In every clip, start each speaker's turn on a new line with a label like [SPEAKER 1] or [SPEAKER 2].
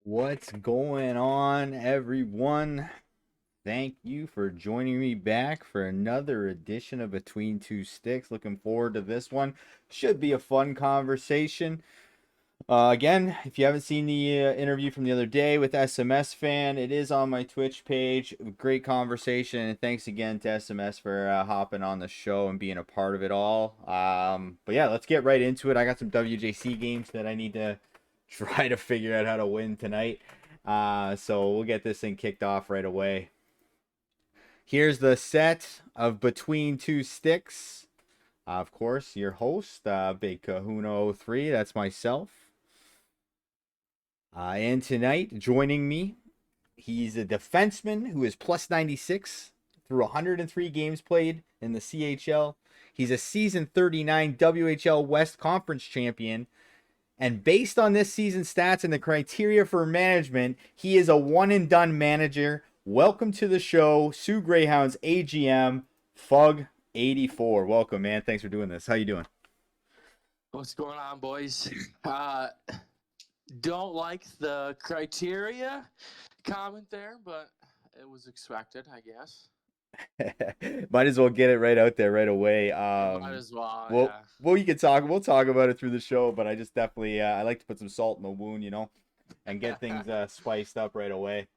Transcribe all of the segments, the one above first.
[SPEAKER 1] What's going on, everyone? Thank you for joining me back for another edition of Between Two Sticks. Looking forward to this one. Should be a fun conversation. Again, if you haven't seen the interview from the other day with SMS Fan, it is on my Twitch page. Great conversation, and thanks again to SMS for hopping on the show and being a part of it all. But yeah, let's get right into it. I got some WJC games that I need to try to figure out how to win tonight. So we'll get this thing kicked off right away. Here's the set of Between Two Sticks. Of course, your host, Big Kahuna 03. That's myself. And tonight, joining me, he's a defenseman who is plus 96 through 103 games played in the CHL. He's a season 39 WHL West Conference champion. And based on this season's stats and the criteria for management, he is a one and done manager. Welcome to the show, Sioux Greyhounds AGM, Fug84. Welcome, man. Thanks for doing this. How you doing?
[SPEAKER 2] What's going on, boys? Don't like the criteria comment there, but it was expected, I guess.
[SPEAKER 1] Might as well get it right out there right away.
[SPEAKER 2] Might as well,
[SPEAKER 1] Well,
[SPEAKER 2] yeah.
[SPEAKER 1] well, you can talk. We'll talk about it through the show, but I just definitely I like to put some salt in the wound, and get things spiced up right away.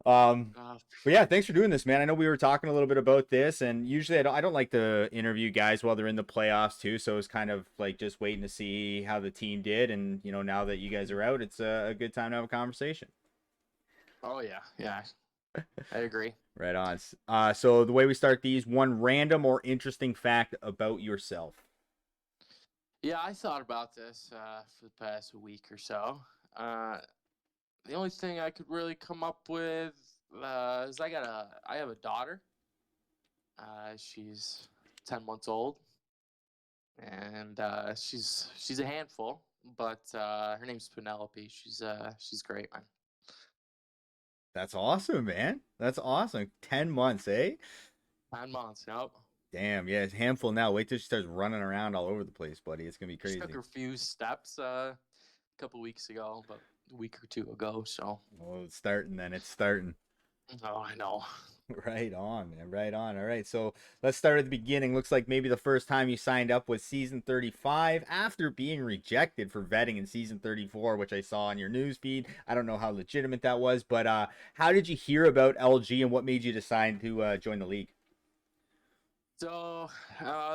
[SPEAKER 1] Um,
[SPEAKER 2] uh,
[SPEAKER 1] but yeah, thanks for doing this, man. I know we were talking a little bit about this, and usually I don't like to interview guys while they're in the playoffs too. So it's kind of like just waiting to see how the team did, and now that you guys are out, it's a good time to have a conversation.
[SPEAKER 2] oh yeah, I agree.
[SPEAKER 1] Right on. So the way we start these, one random or interesting fact about yourself.
[SPEAKER 2] Yeah, I thought about this for the past week or so. The only thing I could really come up with is I have a daughter. She's 10 months old, and she's a handful. But her name's Penelope. She's great, man.
[SPEAKER 1] That's awesome, man. That's awesome. 10 months, eh?
[SPEAKER 2] 9 months. Yep.
[SPEAKER 1] Damn, yeah, it's a handful now. Wait till she starts running around all over the place, buddy. It's gonna be
[SPEAKER 2] She took
[SPEAKER 1] crazy.
[SPEAKER 2] her few steps a couple weeks ago, about a week or two ago. So.
[SPEAKER 1] Well, it's starting then. It's starting.
[SPEAKER 2] Oh, I know.
[SPEAKER 1] Right on, man. Right on. All right. So let's start at the beginning. Looks like maybe the first time you signed up was season 35 after being rejected for vetting in season 34, which I saw on your news feed. I don't know how legitimate that was, but how did you hear about LG and what made you decide to join the league?
[SPEAKER 2] So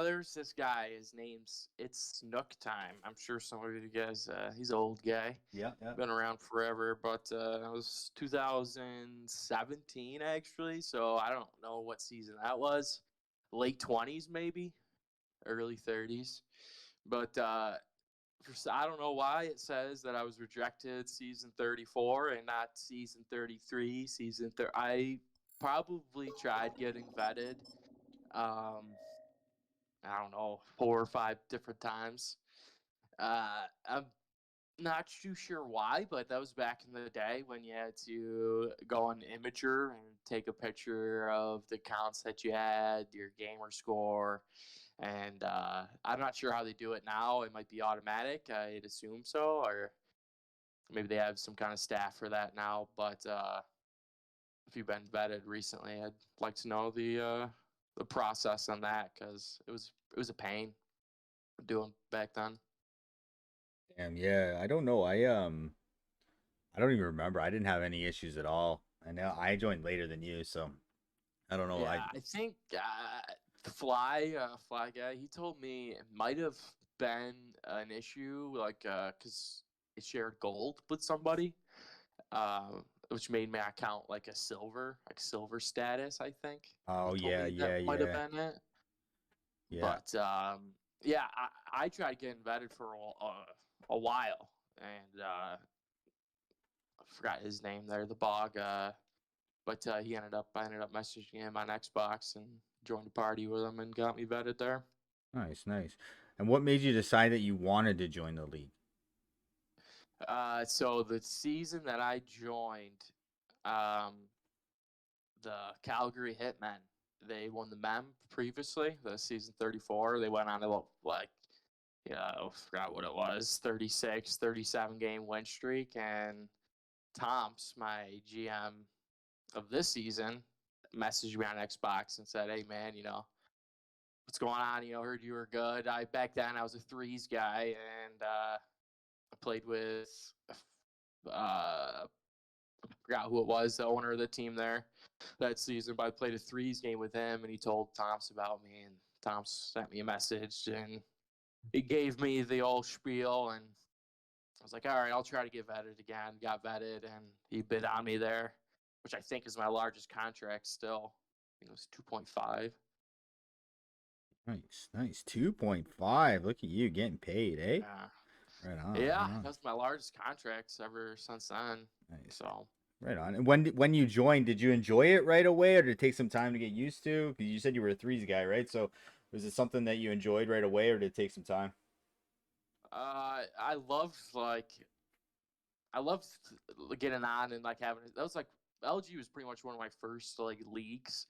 [SPEAKER 2] there's this guy. His name's It's Nook Time. I'm sure some of you guys. He's an old guy.
[SPEAKER 1] Yeah, yeah.
[SPEAKER 2] Been around forever, but it was 2017 actually. So I don't know what season that was. Late 20s maybe, early 30s. But I don't know why it says that I was rejected season 34 and not season 33. I probably tried getting vetted. Um, I don't know, 4 or 5 different times. I'm not too sure why, but that was back in the day when you had to go on Imager and take a picture of the counts that you had, your gamer score, and I'm not sure how they do it now. It might be automatic. I'd assume so, or maybe they have some kind of staff for that now. But if you've been vetted recently, I'd like to know the process on that because it was a pain doing back then.
[SPEAKER 1] Damn, yeah. I don't know. I don't even remember. I didn't have any issues at all. I know I joined later than you, so I don't know.
[SPEAKER 2] Yeah, I think the fly guy, he told me it might have been an issue, like because it shared gold with somebody, which made my account like silver status. I think he
[SPEAKER 1] Oh
[SPEAKER 2] told
[SPEAKER 1] yeah,
[SPEAKER 2] me that
[SPEAKER 1] yeah,
[SPEAKER 2] might have
[SPEAKER 1] yeah.
[SPEAKER 2] been it.
[SPEAKER 1] Yeah.
[SPEAKER 2] But yeah, I tried getting vetted for a while, and I forgot his name there, the bog. But I ended up messaging him on Xbox and joined a party with him and got me vetted there.
[SPEAKER 1] Nice, nice. And what made you decide that you wanted to join the league?
[SPEAKER 2] So the season that I joined, um, the Calgary Hitmen, they won the MEM previously, the season 34. They went on a I forgot what it was, 36, 37 game win streak, and Tom's, my GM of this season, messaged me on Xbox and said, "Hey man, what's going on? Heard you were good." Back then I was a threes guy, and I played with I forgot who it was, the owner of the team there that season, but I played a threes game with him, and he told Tom's about me, and Tom sent me a message, and he gave me the old spiel, and I was like, all right, I'll try to get vetted again. Got vetted, and he bid on me there, which I think is my largest contract still. I think it was 2.5.
[SPEAKER 1] Nice, nice. 2.5. Look at you getting paid, eh?
[SPEAKER 2] Yeah.
[SPEAKER 1] Right on,
[SPEAKER 2] Yeah,
[SPEAKER 1] right on.
[SPEAKER 2] that's my largest contracts ever since then.
[SPEAKER 1] Nice.
[SPEAKER 2] So
[SPEAKER 1] Right on. And when you joined, did you enjoy it right away, or did it take some time to get used to? Because you said you were a threes guy, right? So was it something that you enjoyed right away, or did it take some time?
[SPEAKER 2] I love I loved getting on and like having that was like LG was pretty much one of my first like leagues,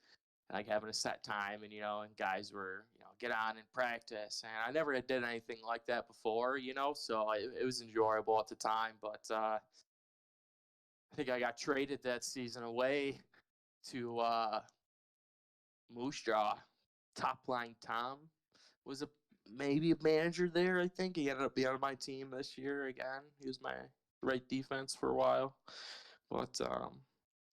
[SPEAKER 2] like having a set time, and and guys were get on and practice, and I never had did anything like that before, so it was enjoyable at the time. But I think I got traded that season away to Moose Jaw. Top line Tom was maybe a manager there. I think he ended up being on my team this year again. He was my right defense for a while, but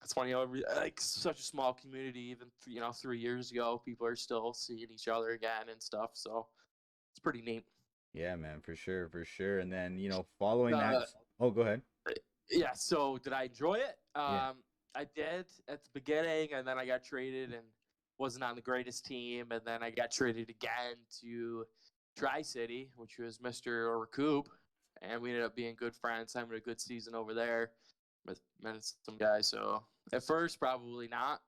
[SPEAKER 2] it's funny, like such a small community. Even 3 years ago, people are still seeing each other again and stuff. So it's pretty neat.
[SPEAKER 1] Yeah, man, for sure, for sure. And then, following that,
[SPEAKER 2] Uh,
[SPEAKER 1] oh, go ahead.
[SPEAKER 2] yeah. So did I enjoy it?
[SPEAKER 1] Yeah.
[SPEAKER 2] I did at the beginning, and then I got traded and wasn't on the greatest team, and then I got traded again to Tri City, which was Mr. Recoup, and we ended up being good friends, having a good season over there. Met some guys. So at first, probably not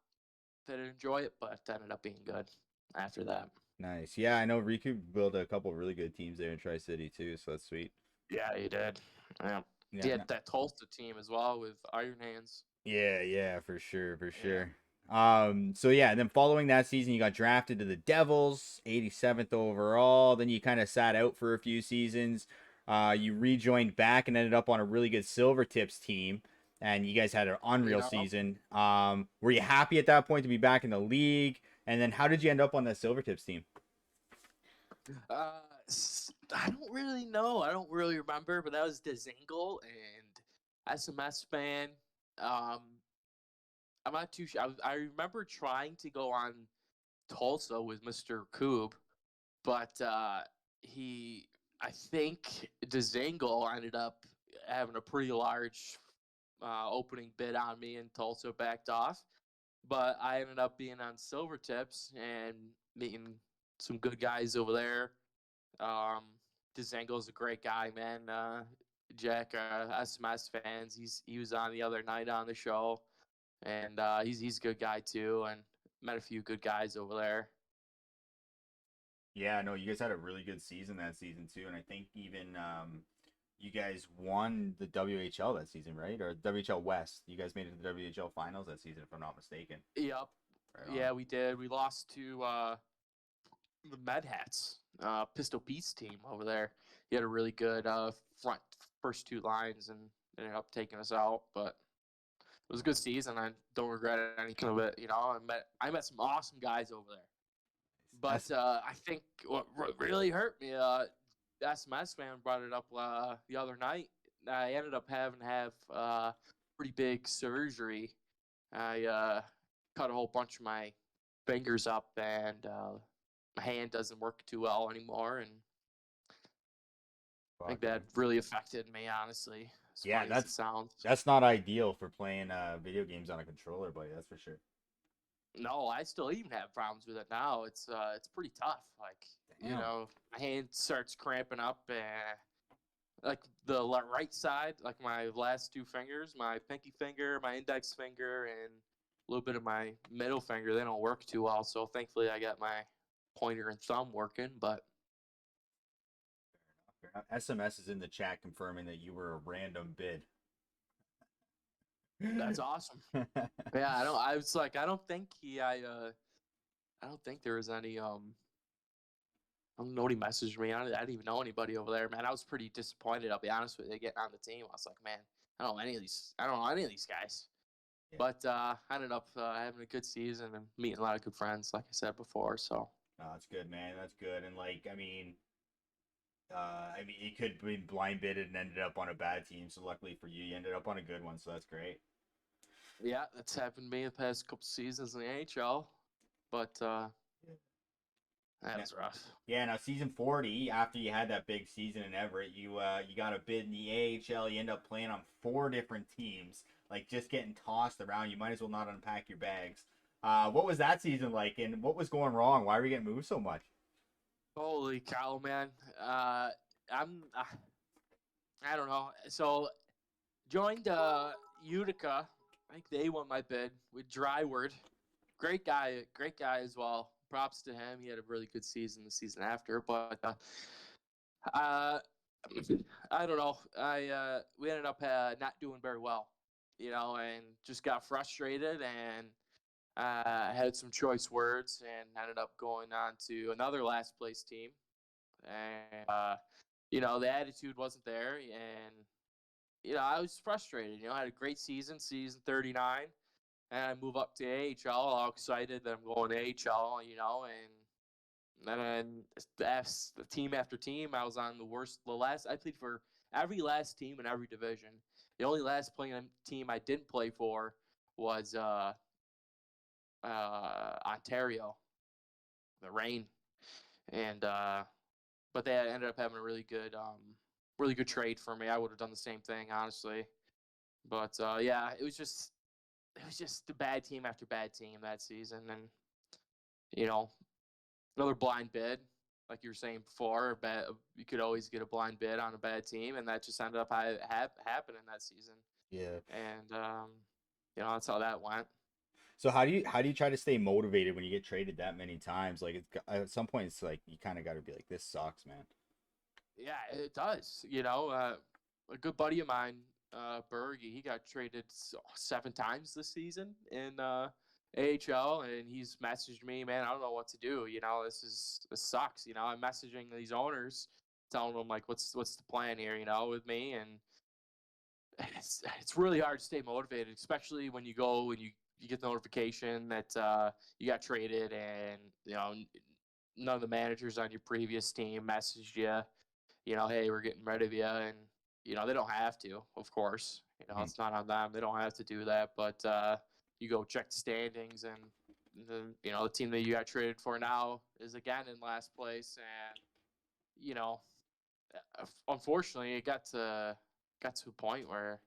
[SPEAKER 2] didn't enjoy it, but ended up being good after that.
[SPEAKER 1] Nice. Yeah, I know Riku built a couple really good teams there in Tri City too, so that's sweet.
[SPEAKER 2] Yeah, he did. Yeah, he
[SPEAKER 1] Yeah,
[SPEAKER 2] had
[SPEAKER 1] no,
[SPEAKER 2] that Tulsa team as well with Iron Hands.
[SPEAKER 1] yeah, yeah, for sure, for
[SPEAKER 2] Yeah.
[SPEAKER 1] sure. So yeah, and then following that season, you got drafted to the Devils, 87th overall. Then you kind of sat out for a few seasons. You rejoined back and ended up on a really good Silver Tips team, and you guys had an
[SPEAKER 2] You
[SPEAKER 1] unreal
[SPEAKER 2] know,
[SPEAKER 1] season. Were you happy at that point to be back in the league? And then how did you end up on that Silver Tips team?
[SPEAKER 2] uh, I don't really know. I don't really remember, but that was Dezingle and SMS fan. Um, I'm not too sure. I remember trying to go on Tulsa with Mr. Coob, but he, I think Dezingle ended up having a pretty large opening bid on me, and Tulsa backed off. But I ended up being on Silver Tips and meeting some good guys over there. Um, Dzango's a great guy, man. Jack, SMS fans. He was on the other night on the show, and he's a good guy too. And met a few good guys over there.
[SPEAKER 1] Yeah, no, you guys had a really good season that season too, and I think even you guys won the WHL that season, right? Or WHL West. You guys made it to the WHL finals that season, if I'm not mistaken.
[SPEAKER 2] Yep.
[SPEAKER 1] Right on.
[SPEAKER 2] Yeah, we did. We lost to the Med Hats, Pistol Pete's team over there. He had a really good front first two lines and ended up taking us out. But it was a good season. I don't regret anything of it. I met some awesome guys over there.
[SPEAKER 1] That's
[SPEAKER 2] But I think what really hurt me, SMS fan brought it up the other night. I ended up having to have pretty big surgery. I cut a whole bunch of my fingers up, and my hand doesn't work too well anymore. And I think
[SPEAKER 1] fuck,
[SPEAKER 2] that
[SPEAKER 1] man.
[SPEAKER 2] really affected me, honestly, as
[SPEAKER 1] Yeah,
[SPEAKER 2] funny as it sounds.
[SPEAKER 1] that's not ideal for playing video games on a controller, buddy. That's for sure.
[SPEAKER 2] No, I still even have problems with it now. It's pretty tough. Like,
[SPEAKER 1] Damn.
[SPEAKER 2] my hand starts cramping up, and like the right side, like my last two fingers, my pinky finger, my index finger, and a little bit of my middle finger, they don't work too well. So thankfully, I got my pointer and thumb working. But
[SPEAKER 1] SMS is in the chat confirming that you were a random bid.
[SPEAKER 2] that's awesome. Yeah, I don't. I was like, I don't think he. I don't think there was any. I don't know what he messaged me. I didn't even know anybody over there, man. I was pretty disappointed. I'll be honest with you, getting on the team. I was like, man, I don't know any of these. I don't know any of these guys.
[SPEAKER 1] Yeah.
[SPEAKER 2] But I ended up having a good season and meeting a lot of good friends, like I said before. So
[SPEAKER 1] No, that's good, man. That's good. And like, you could be blind bidded and ended up on a bad team. So luckily for you, you ended up on a good one. So that's great.
[SPEAKER 2] yeah, that's happened to me the past couple seasons in the NHL. But that
[SPEAKER 1] Yeah.
[SPEAKER 2] was rough.
[SPEAKER 1] Yeah, now season 40, after you had that big season in Everett, you got a bid in the AHL. You end up playing on 4 different teams, like just getting tossed around. You might as well not unpack your bags. What was that season like, and what was going wrong? Why were you getting moved so much?
[SPEAKER 2] Holy cow, man! I'm I don't know. So joined Utica. I think they won my bid with Dryward. Great guy as well. Props to him. He had a really good season the season after, but uh, I don't know. I we ended up not doing very well, and just got frustrated and had some choice words and ended up going on to another last place team. And the attitude wasn't there, and I was frustrated. I had a great season 39, and I move up to AHL, all excited that I'm going to AHL, and then the team after team, I was on the worst. I played for every last team in every division. The only last playing team I didn't play for was Ontario, the Reign, and but they ended up having a really good trade for me. I would have done the same thing, honestly. But yeah, it was just a bad team after bad team that season, and you know another blind bid, like you were saying before. You could always get a blind bid on a bad team, and that just ended up happening that season.
[SPEAKER 1] Yeah.
[SPEAKER 2] And that's how that went.
[SPEAKER 1] So how do you try to stay motivated when you get traded that many times? Like at some point, it's like you kind of got to be like, this sucks, man.
[SPEAKER 2] Yeah, it does. A good buddy of mine, Bergie, he got traded 7 times this season in AHL, and he's messaged me, man, I don't know what to do. This sucks. I'm messaging these owners, telling them like, what's the plan here, with me, and it's really hard to stay motivated, especially when you go and you get the notification that you got traded, and none of the managers on your previous team messaged you, hey, we're getting rid of you. And, they don't have to, of course.
[SPEAKER 1] Mhm.
[SPEAKER 2] It's not on them. They don't have to do that. But you go check the standings, and the team that you got traded for now is again in last place. And, unfortunately, it got to a point where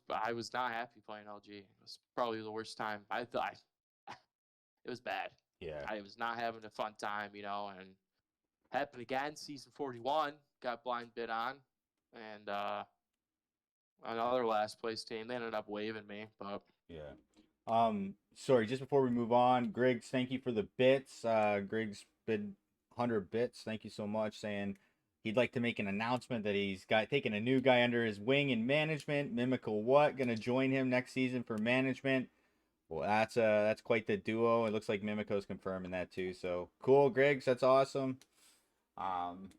[SPEAKER 2] I was not happy playing LG. It was probably the worst time. I thought it was bad.
[SPEAKER 1] Yeah.
[SPEAKER 2] I was not having a fun time, and happened again, season 41, got blind bid on, and another last place team. They ended up waiving me, but
[SPEAKER 1] Yeah. Sorry, just before we move on, Griggs, thank you for the bits. Griggs bid 100 bits. Thank you so much. Saying he'd like to make an announcement that he's got taking a new guy under his wing in management. Mimical what? Gonna join him next season for management. Well, that's quite the duo. It looks like Mimico's confirming that too. So cool, Griggs. That's awesome. Um,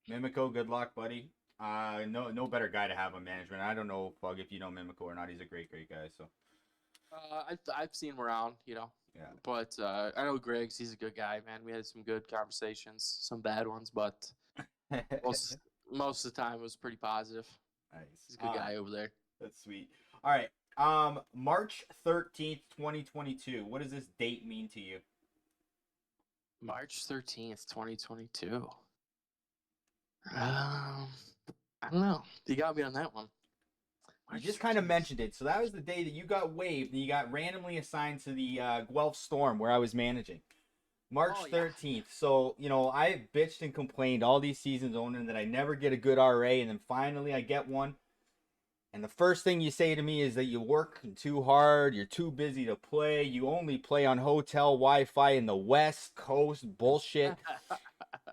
[SPEAKER 1] Mimico, good luck, buddy. No better guy to have on management. I don't know, Fug, if you know Mimico or not. He's a great guy. So
[SPEAKER 2] I've seen him around,
[SPEAKER 1] yeah.
[SPEAKER 2] But I know Griggs. He's a good guy, man. We had some good conversations, some bad ones, but most most of the time it was pretty positive.
[SPEAKER 1] Nice.
[SPEAKER 2] He's a good guy over there.
[SPEAKER 1] That's sweet. All right. March 13th, 2022. What does this date mean to you?
[SPEAKER 2] March 13th, 2022. I don't know. You got me on that one.
[SPEAKER 1] You
[SPEAKER 2] March
[SPEAKER 1] just kind of
[SPEAKER 2] 13th.
[SPEAKER 1] mentioned it. So that was the day that you got waived and you got randomly assigned to the Guelph Storm where I was managing. March
[SPEAKER 2] Oh, yeah.
[SPEAKER 1] 13th. So, I bitched and complained all these seasons owning that I never get a good RA, and then finally I get one. And the first thing you say to me is that you work too hard, you're too busy to play, you only play on hotel Wi-Fi in the West Coast bullshit.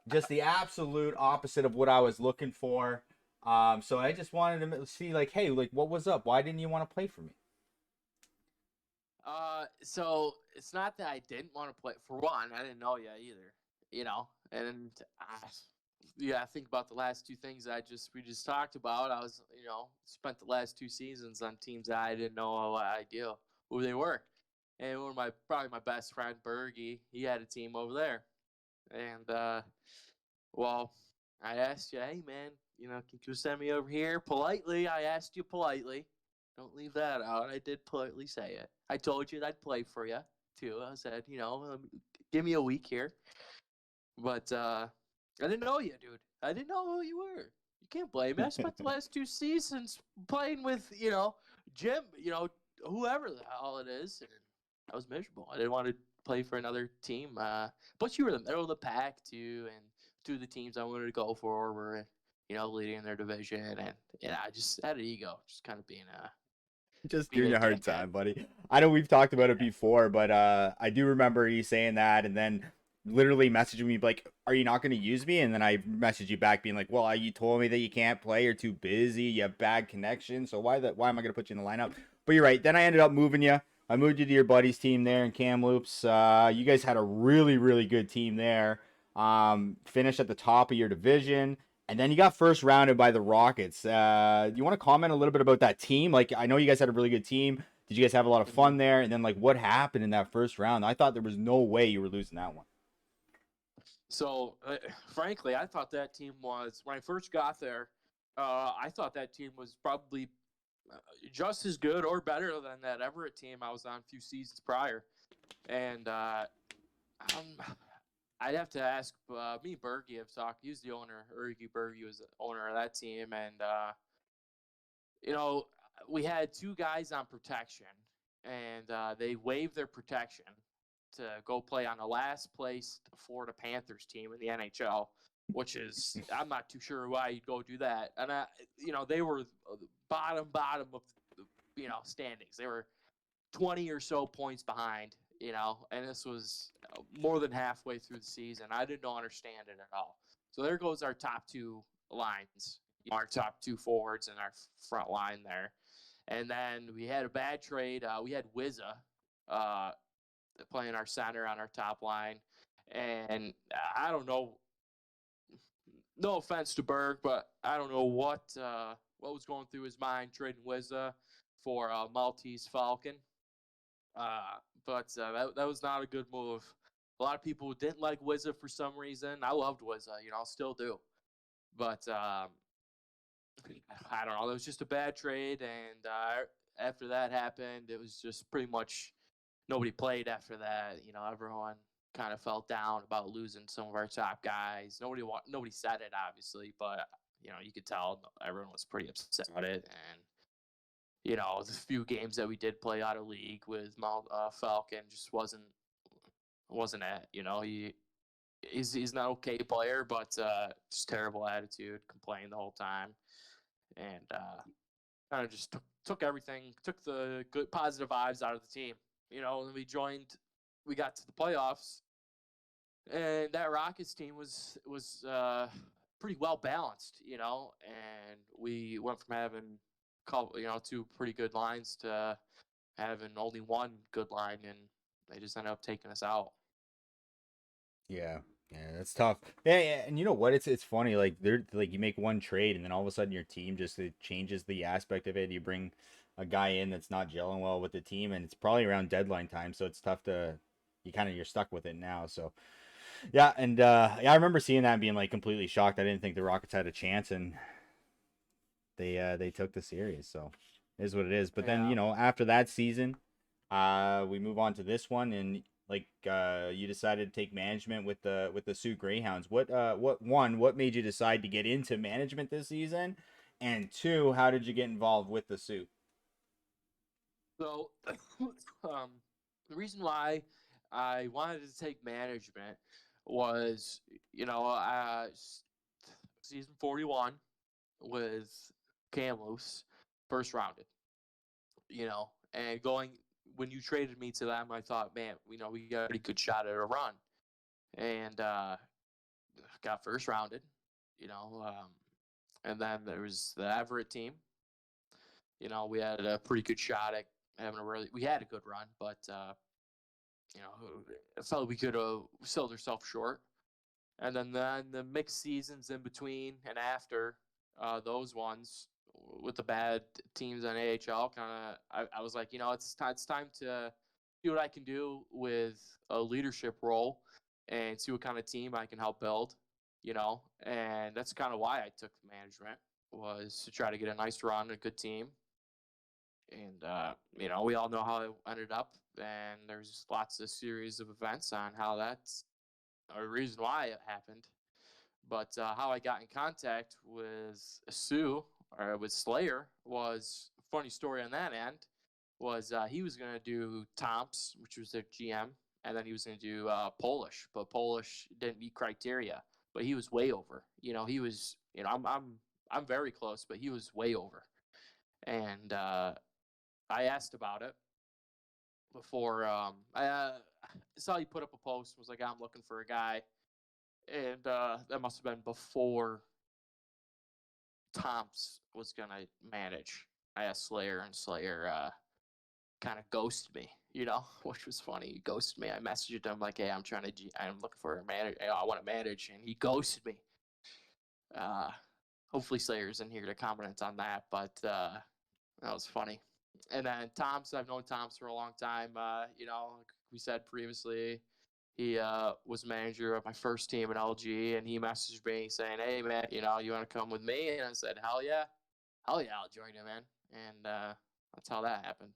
[SPEAKER 1] Just the absolute opposite of what I was looking for. So I just wanted to see, like, hey, like, what was up? Why didn't you want to play for me?
[SPEAKER 2] So it's not that I didn't want to play. For one, I didn't know you either, and yeah, I think about the last two things we just talked about. I was, spent the last 2 seasons on teams that I didn't know a idea who they were. And one of probably my best friend Bergie, he had a team over there. And well, I asked you, hey man, can you send me over here politely? I asked you politely. Don't leave that out. I did politely say it. I told you I'd play for you too. I said, give me a week here. But I didn't know you, dude. I didn't know who you were. You can't blame me. I spent the last 2 seasons playing with, Jim, whoever the hell it is, and I was miserable. I didn't want to play for another team. But you were the middle of the pack too, and two of the teams I wanted to go for were, leading their division, and I just had an ego, just kind of
[SPEAKER 1] Just
[SPEAKER 2] being
[SPEAKER 1] giving
[SPEAKER 2] a
[SPEAKER 1] you a hard
[SPEAKER 2] dickhead.
[SPEAKER 1] time, buddy. I know we've talked about it before, but I do remember you saying that, and then literally messaging me like, "Are you not going to use me?" And then I messaged you back, being like, "Well, you told me that you can't play. You're too busy. You have bad connection. So why am I going to put you in the lineup?" But you're right. Then I ended up moving you. I moved you to your buddy's team there in Kamloops. You guys had a really good team there. Finished at the top of your division. And then you got first rounded by the Rockets. Do you want to comment a little bit about that team? Like, I know you guys had a really good team. Did you guys have a lot of
[SPEAKER 2] Mm-hmm.
[SPEAKER 1] fun there? And then, like, what happened in that first round? I thought there was no way you were losing that one.
[SPEAKER 2] So, frankly, I thought that team was when I first got there. I thought that team was probably just as good or better than that Everett team I was on a few seasons prior. And um, I'd have to ask me, Bergie, have talked. He was the owner. Bergie was the owner of that team, and you know, we had two guys on protection, and they waived their protection to go play on the last place Florida Panthers team in the NHL, which is I'm not too sure why you'd go do that. And they were bottom of standings. They were 20 or so points behind, and this was more than halfway through the season. I didn't understand it at all. So there goes our top two lines, our top two forwards and our front line there. And then we had a bad trade. We had Wizza uh, playing our center on our top line. And I don't know, no offense to Berg, but I don't know what was going through his mind trading Wizza for Maltese Falcon. Uh, but that was not a good move. A lot of people didn't like Wizza for some reason. I loved Wizza, still do. But I don't know. It was just a bad trade, and after that happened, it was just pretty much nobody played after that. Everyone kind of felt down about losing some of our top guys. Nobody said it obviously, but you could tell everyone was pretty upset about it, and the few games that we did play out of league with Falcon just wasn't it. He's not okay player, but just terrible attitude, complained the whole time, and kind of just took everything, took the good positive vibes out of the team. When we got to the playoffs, and that Rockets team was pretty well balanced, and we went from having two pretty good lines to having only one good line, and they just ended up taking us out.
[SPEAKER 1] Yeah, yeah, that's tough. Yeah, and you know what? It's funny. Like they're like you make one trade, and then all of a sudden your team just it changes the aspect of it. You bring a guy in that's not gelling well with the team, and it's probably around deadline time, so it's tough to you're stuck with it now. So yeah, and yeah, I remember seeing that and being like completely shocked. I didn't think the Rockets had a chance, and they took the series. So it is what it is. But then
[SPEAKER 2] Yeah.
[SPEAKER 1] after that season, we move on to this one, and like you decided to take management with the Sioux Greyhounds. What made you decide to get into management this season, and two, how did you get involved with the Sioux?
[SPEAKER 2] So, the reason why I wanted to take management was, season 41 with Kamloops, first rounded, and going when you traded me to them, I thought, man, we got a pretty good shot at a run, and got first rounded, and then there was the Everett team. We had a pretty good shot at we had a good run, but I felt we could have sold ourselves short. And then the mixed seasons in between and after those ones with the bad teams on AHL, I was like, it's time to see what I can do with a leadership role and see what kind of team I can help build, and that's kind of why I took management, was to try to get a nice run, a good team. And, we all know how it ended up, and there's lots of series of events on how that's a reason why it happened. But how I got in contact with Sue or with Slayer was a funny story on that end. Was he was going to do Tom's, which was their GM, and then he was going to do Polish, but Polish didn't meet criteria. But he was way over. He was. I'm very close, but he was way over. And I asked about it before. I saw he put up a post. Was like, I'm looking for a guy, and that must have been before Tom's was gonna manage. I asked Slayer, and Slayer kind of ghosted me, which was funny. He ghosted me. I messaged him like, "Hey, I'm looking for a manager. I want to manage," and he ghosted me. Uh, Hopefully Slayer's in here to comment on that, but that was funny. And then Tom's, I've known Tom's for a long time. Like we said previously, he was manager of my first team at LG, and he messaged me saying, "Hey, man, you want to come with me?" And I said, "Hell yeah, I'll join you, man." And that's how that happened.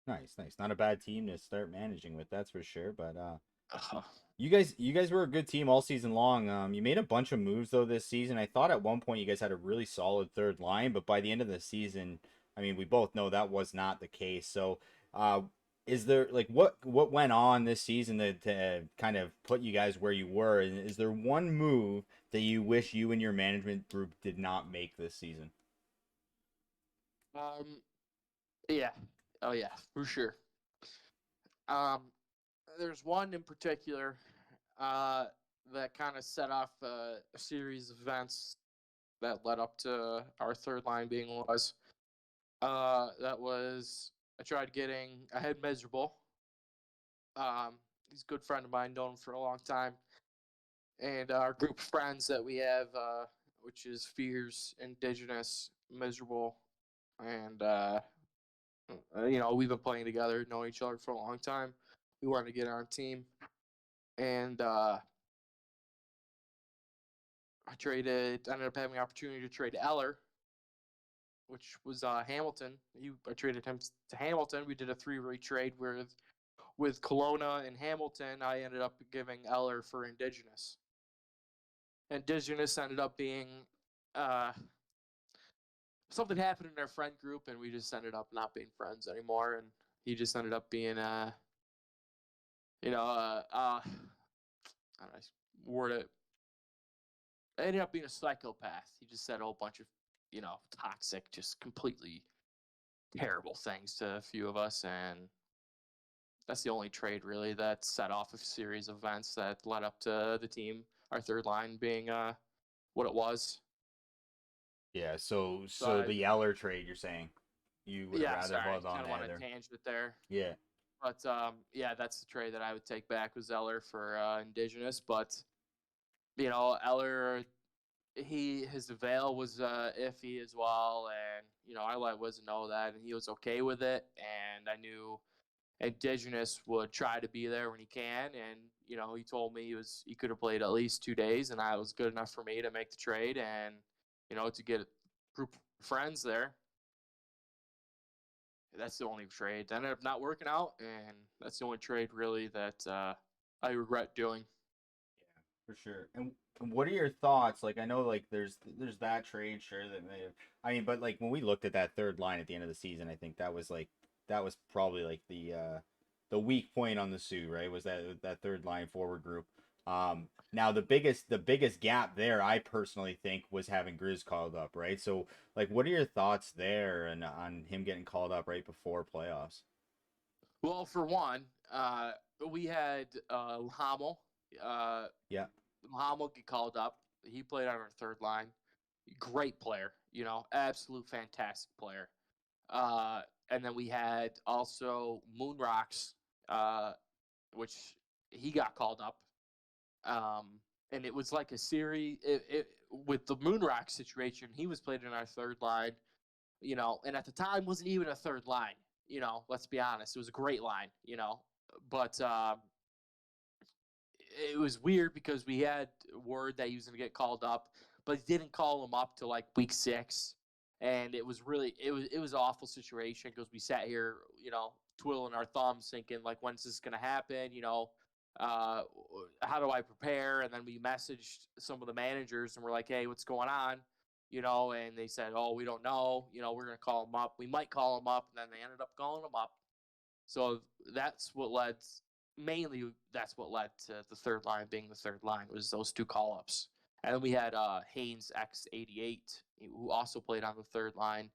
[SPEAKER 1] Nice, nice. Not a bad team to start managing with, that's for sure. But
[SPEAKER 2] Uh,
[SPEAKER 1] you guys were a good team all season long. You made a bunch of moves though this season. I thought at one point you guys had a really solid third line, but by the end of the season, I mean, we both know that was not the case. So, is there like what went on this season to kind of put you guys where you were? And is there one move that you wish you and your management group did not make this season?
[SPEAKER 2] um, yeah, oh yeah, for sure. Um, there's one in particular uh, that kind of set off a series of events that led up to our third line being was. That was I tried getting ahead miserable. He's a good friend of mine, known him for a long time, and our group of friends that we have, which is Fears, Indigenous, Miserable, and we've been playing together, knowing each other for a long time. We wanted to get on a team, and ended up having the opportunity to trade Eller, which was Hamilton. I traded him to Hamilton. We did a 3-way trade with Kelowna and Hamilton. I ended up giving Eller for Indigenous. Indigenous ended up being something happened in our friend group, and we just ended up not being friends anymore. And he just ended up being I don't know, word it. Ended up being a psychopath. He just said a whole bunch of toxic, just completely terrible things to a few of us, and that's the only trade really that set off a series of events that led up to the team, our third line being what it was.
[SPEAKER 1] Yeah, so
[SPEAKER 2] So
[SPEAKER 1] so the Yeller trade, you're saying you would have
[SPEAKER 2] yeah,
[SPEAKER 1] rather
[SPEAKER 2] sorry,
[SPEAKER 1] held on
[SPEAKER 2] kind
[SPEAKER 1] to
[SPEAKER 2] of went on
[SPEAKER 1] Heather.
[SPEAKER 2] a tangent there,
[SPEAKER 1] Yeah.
[SPEAKER 2] but yeah, that's the trade that I would take back with Zeller for Indigenous. But Eller, his avail was iffy as well, and I let Wiz know that, and he was okay with it, and I knew Indigenous would try to be there when he can, and he told me he could have played at least 2 days, and that was good enough for me to make the trade, and to get a group of friends there. That's the only trade that ended up not working out, and that's the only trade really that I regret doing.
[SPEAKER 1] For sure. And what are your thoughts? Like I know like there's that trade, sure that may have I mean, but like when we looked at that third line at the end of the season, I think that was probably like the weak point on the Sioux, right? Was that third line forward group. Now the biggest gap there I personally think was having Grizz called up, right? So like what are your thoughts there and on him getting called up right before playoffs?
[SPEAKER 2] Well, for one, we had Hamel. Uh,
[SPEAKER 1] Yeah.
[SPEAKER 2] Hamel get called up. He played on our third line. Great player, absolute fantastic player. Uh, and then we had also Moonrocks, which he got called up. Um, and it was like a series. With the Moonrock situation, he was played in our third line, and at the time wasn't even a third line. Let's be honest, it was a great line. But it was weird because we had word that he was going to get called up, but he didn't call him up till like week 6, and it was an awful situation because we sat here, twiddling our thumbs, thinking like, when's this going to happen? Uh, how do I prepare? And then we messaged some of the managers and we're like, hey, what's going on? And they said, oh, we don't know. We're going to call him up. We might call him up, and then they ended up calling him up. So mainly that's what led to the third line being the third line, was those two call ups. And then we had Haynes X88, who also played on the third line,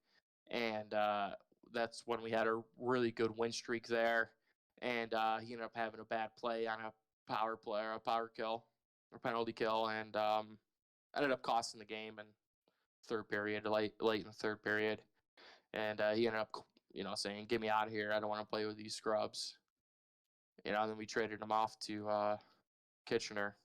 [SPEAKER 2] and that's when we had a really good win streak there. And he ended up having a bad play on a power play or a power kill or penalty kill, and ended up costing the game in third period, late in the third period. And he ended up, saying, "Get me out of here! I don't want to play with these scrubs." And then we traded him off to Kitchener.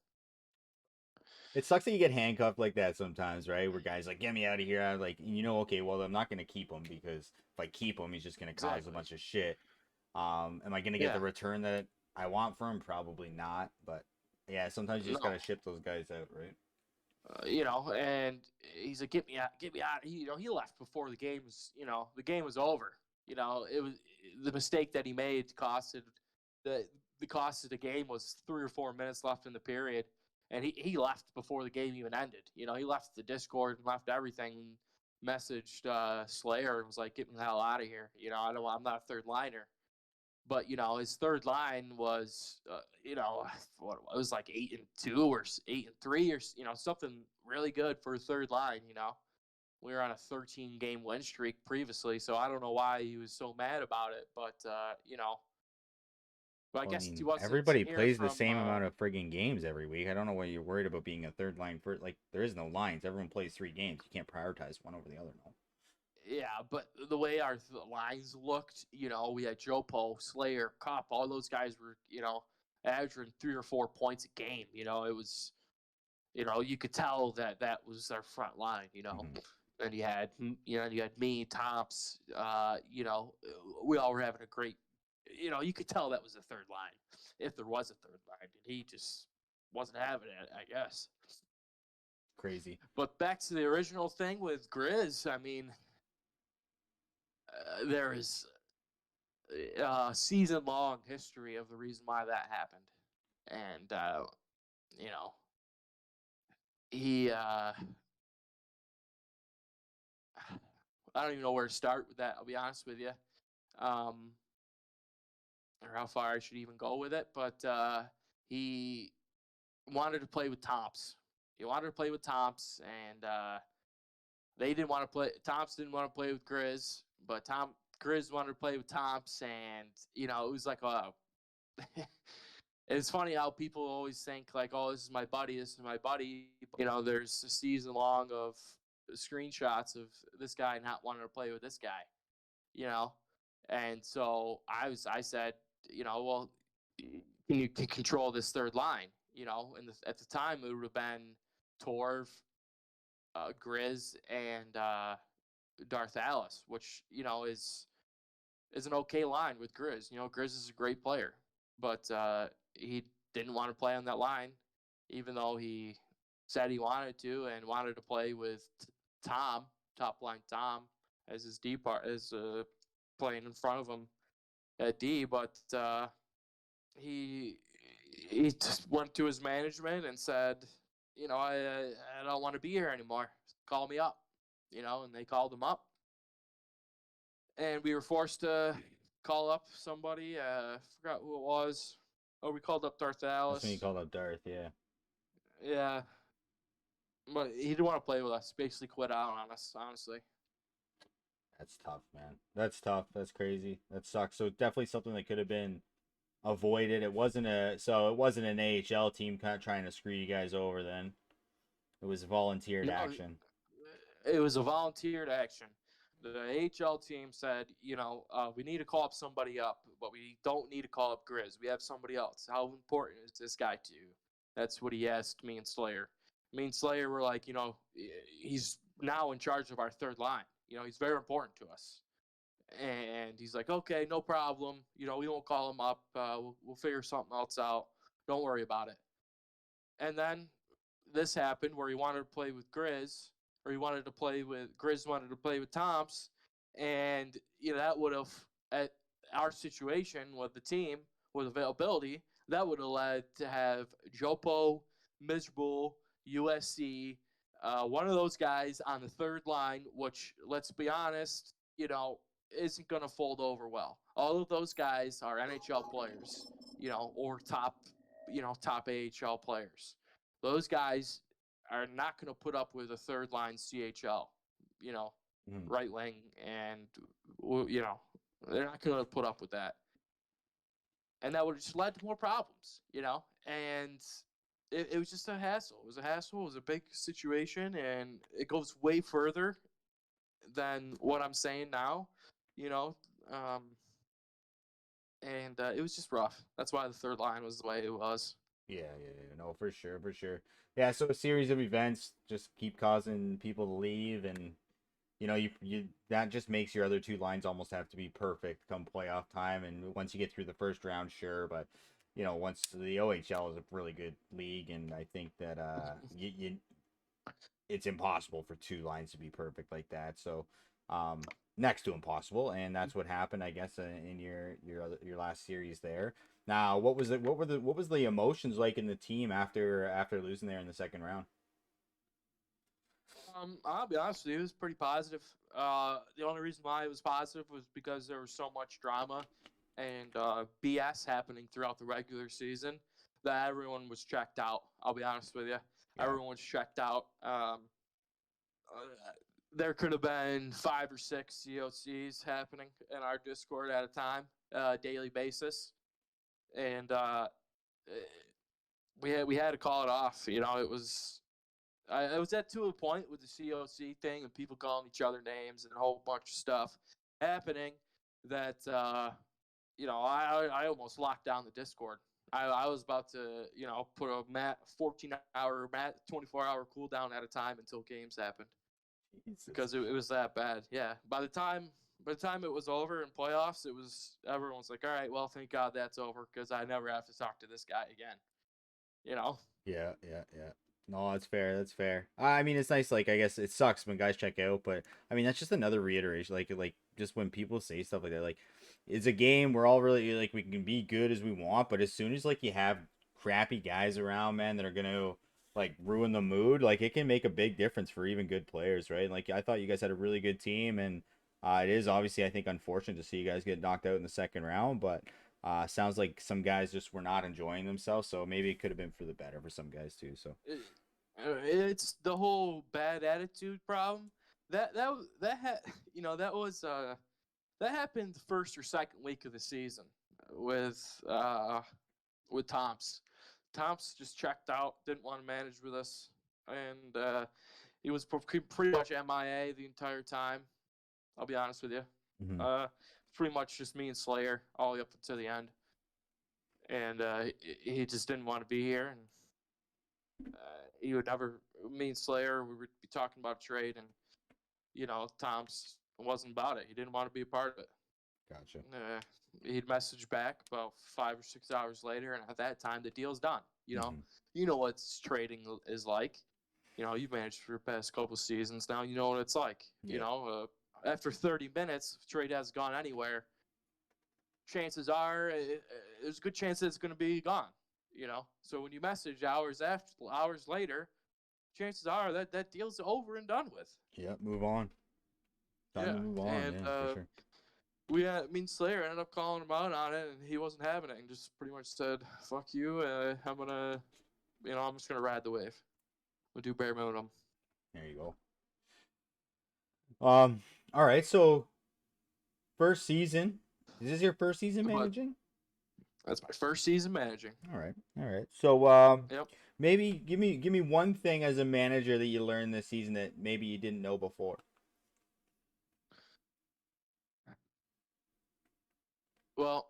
[SPEAKER 1] It sucks that you get handcuffed like that sometimes, right? Where guys like, get me out of here. I'm like, okay, well, I'm not gonna keep him because if I keep him, he's just gonna cause
[SPEAKER 2] Exactly.
[SPEAKER 1] a bunch of shit. Am I gonna get
[SPEAKER 2] Yeah.
[SPEAKER 1] the return that I want for him? Probably not. But yeah, sometimes you just
[SPEAKER 2] No.
[SPEAKER 1] gotta ship those guys out, right?
[SPEAKER 2] And he's like, "Get me out! Get me out!" He left before the game was, the game was over. It was the mistake that he made costed the cost of the game was 3 or 4 minutes left in the period, and he left before the game even ended. He left the Discord and left everything, messaged Slayer and was like, "Get me the hell out of here!" I'm not a third liner. But his third line was, what it was, like 8-2 or 8-3 or something really good for a third line. We were on a 13-game win streak previously, so I don't know why he was so mad about it. But I
[SPEAKER 1] Well, I
[SPEAKER 2] guess he
[SPEAKER 1] mean,
[SPEAKER 2] wasn't
[SPEAKER 1] everybody
[SPEAKER 2] hearing
[SPEAKER 1] plays the
[SPEAKER 2] from.
[SPEAKER 1] same amount of friggin' games every week. I don't know why you're worried about being a third line for like there is no lines. Everyone plays 3 games. You can't prioritize one over the other. No.
[SPEAKER 2] Yeah, but the way our lines looked, we had Joe Poe, Slayer, Cup, all those guys were, averaging 3 or 4 points a game. It was, you could tell that that was their front line.
[SPEAKER 1] Mm-hmm.
[SPEAKER 2] And you had me, Tops. We all were having a great. You could tell that was the third line, if there was a third line, and he just wasn't having it, I guess.
[SPEAKER 1] Crazy.
[SPEAKER 2] But back to the original thing with Grizz, I mean, there is a season-long history of the reason why that happened, and you know, he I don't even know where to start with that. I'll be honest with you, um, or how far I should even go with it. But he wanted to play with Tops. He wanted to play with Tops, and they didn't want to play. Tops didn't want to play with Grizz, but Grizz wanted to play with Tops, and it was like a. It's funny how people always think like, "Oh, this is my buddy. This is my buddy." There's a season long of screenshots of this guy not wanting to play with this guy. You know, and so I said, well, can you control this third line? And at the time it would have been Torv, Grizz, and Darth Alice, which is an okay line with Grizz. Grizz is a great player, but he didn't want to play on that line, even though he said he wanted to and wanted to play with Tom, top line Tom, as his D part, as playing in front of him at D. But he he just went to his management and said, I don't want to be here anymore. Call me up, and they called him up, and we were forced to call up somebody. I forgot who it was. Oh, we called up Darth
[SPEAKER 1] That's when you
[SPEAKER 2] Alice.
[SPEAKER 1] called up Darth. Yeah,
[SPEAKER 2] Yeah, but he didn't want to play with us. Basically, quit out on us. Honestly.
[SPEAKER 1] that's tough, man. That's tough. That's crazy. That sucks. So definitely something that could have been avoided. It wasn't an AHL team kind of trying to screw you guys over. Then it was volunteered
[SPEAKER 2] No,
[SPEAKER 1] action.
[SPEAKER 2] it was a volunteered action. The AHL team said, we need to call up somebody up, but we don't need to call up Grizz. We have somebody else. How important is this guy to you? That's what he asked me and Slayer. Me and Slayer were like, he's now in charge of our third line. He's very important to us. And he's like, okay, no problem. We won't call him up. We'll figure something else out. Don't worry about it. And then this happened where he wanted to play with Grizz, or Grizz wanted to play with Tomps, and that would have, at our situation with the team with availability, that would have led to have Jopo, Miserable, USC, one of those guys on the third line, which, let's be honest, isn't going to fold over well. All of those guys are NHL players, or top AHL players. Those guys are not going to put up with a third line CHL,
[SPEAKER 1] Mhm.
[SPEAKER 2] right wing, and they're not going to put up with that, and that would have just led to more problems, and it was just a hassle. It was a hassle. It was a big situation, and it goes way further than what I'm saying now, you know. Um, and it was just rough. That's why the third line was the way it was.
[SPEAKER 1] Yeah. No, for sure, for sure. Yeah, so a series of events just keep causing people to leave, and you that just makes your other two lines almost have to be perfect come playoff time. And once you get through the first round, sure, but once the OHL is a really good league, and I think that it's impossible for two lines to be perfect like that. So, next to impossible, and that's what happened, I guess, in your last series there. Now, what was it? What was the emotions like in the team after losing there in the second round?
[SPEAKER 2] I'll be honest with you, it was pretty positive. The only reason why it was positive was because there was so much drama and BS happening throughout the regular season that everyone was checked out. I'll be honest with you,
[SPEAKER 1] Yeah.
[SPEAKER 2] everyone was checked out. There could have been 5 or 6 COCs happening in our Discord at a time, daily basis, and we had to call it off. It was I was at to a point with the COC thing and people calling each other names and a whole bunch of stuff happening that I almost locked down the Discord. I was about to put a 14-hour 24-hour cooldown at a time until games happened
[SPEAKER 1] Jesus.
[SPEAKER 2] because it was that bad. Yeah, by the time it was over in playoffs, everyone was like, all right, well, thank God that's over because I never have to talk to this guy again. You know.
[SPEAKER 1] Yeah. No, that's fair. That's fair. I mean, it's nice. Like, I guess it sucks when guys check out, but I mean, that's just another reiteration. Like just when people say stuff like that, like, it's a game. We're all really like we can be good as we want, but as soon as like you have crappy guys around, man, that are gonna like ruin the mood, like it can make a big difference for even good players, right? Like I thought you guys had a really good team, and it is obviously I think unfortunate to see you guys get knocked out in the second round, but. Sounds like some guys just were not enjoying themselves, so maybe it could have been for the better for some guys too. So
[SPEAKER 2] It's the whole bad attitude problem. That had that was that happened the first or second week of the season with Tomps. Tomps just checked out, didn't want to manage with us, and he was pretty much MIA the entire time. I'll be honest with you.
[SPEAKER 1] hmm
[SPEAKER 2] Uh, pretty much just me and Slayer all the up until the end, and he just didn't want to be here, and he would never. Me and Slayer, we would be talking about trade, and Tom's wasn't about it. He didn't want to be a part of it.
[SPEAKER 1] gotcha.
[SPEAKER 2] He'd message back about 5 or 6 hours later, and at that time, the deal's done.
[SPEAKER 1] hmm
[SPEAKER 2] You know what trading is like. You've managed for the past couple seasons now. You know what it's like.
[SPEAKER 1] Yeah.
[SPEAKER 2] After 30 minutes, if trade hasn't gone anywhere, chances are there's a good chance that it's going to be gone. So when you message hours later, chances are that deal's over and done with.
[SPEAKER 1] Yeah. Move on. Time to
[SPEAKER 2] Yeah,
[SPEAKER 1] move on.
[SPEAKER 2] and
[SPEAKER 1] Yeah, for sure.
[SPEAKER 2] me and Slayer ended up calling him out on it, and he wasn't having it, and just pretty much said, "Fuck you. I'm just gonna ride the wave. We'll do bare minimum."
[SPEAKER 1] There you go. All right. So first season. Is this your first season
[SPEAKER 2] But
[SPEAKER 1] managing?
[SPEAKER 2] that's my first season managing.
[SPEAKER 1] All right. All right. So
[SPEAKER 2] Yep.
[SPEAKER 1] maybe give me one thing as a manager that you learned this season that maybe you didn't know before.
[SPEAKER 2] Well,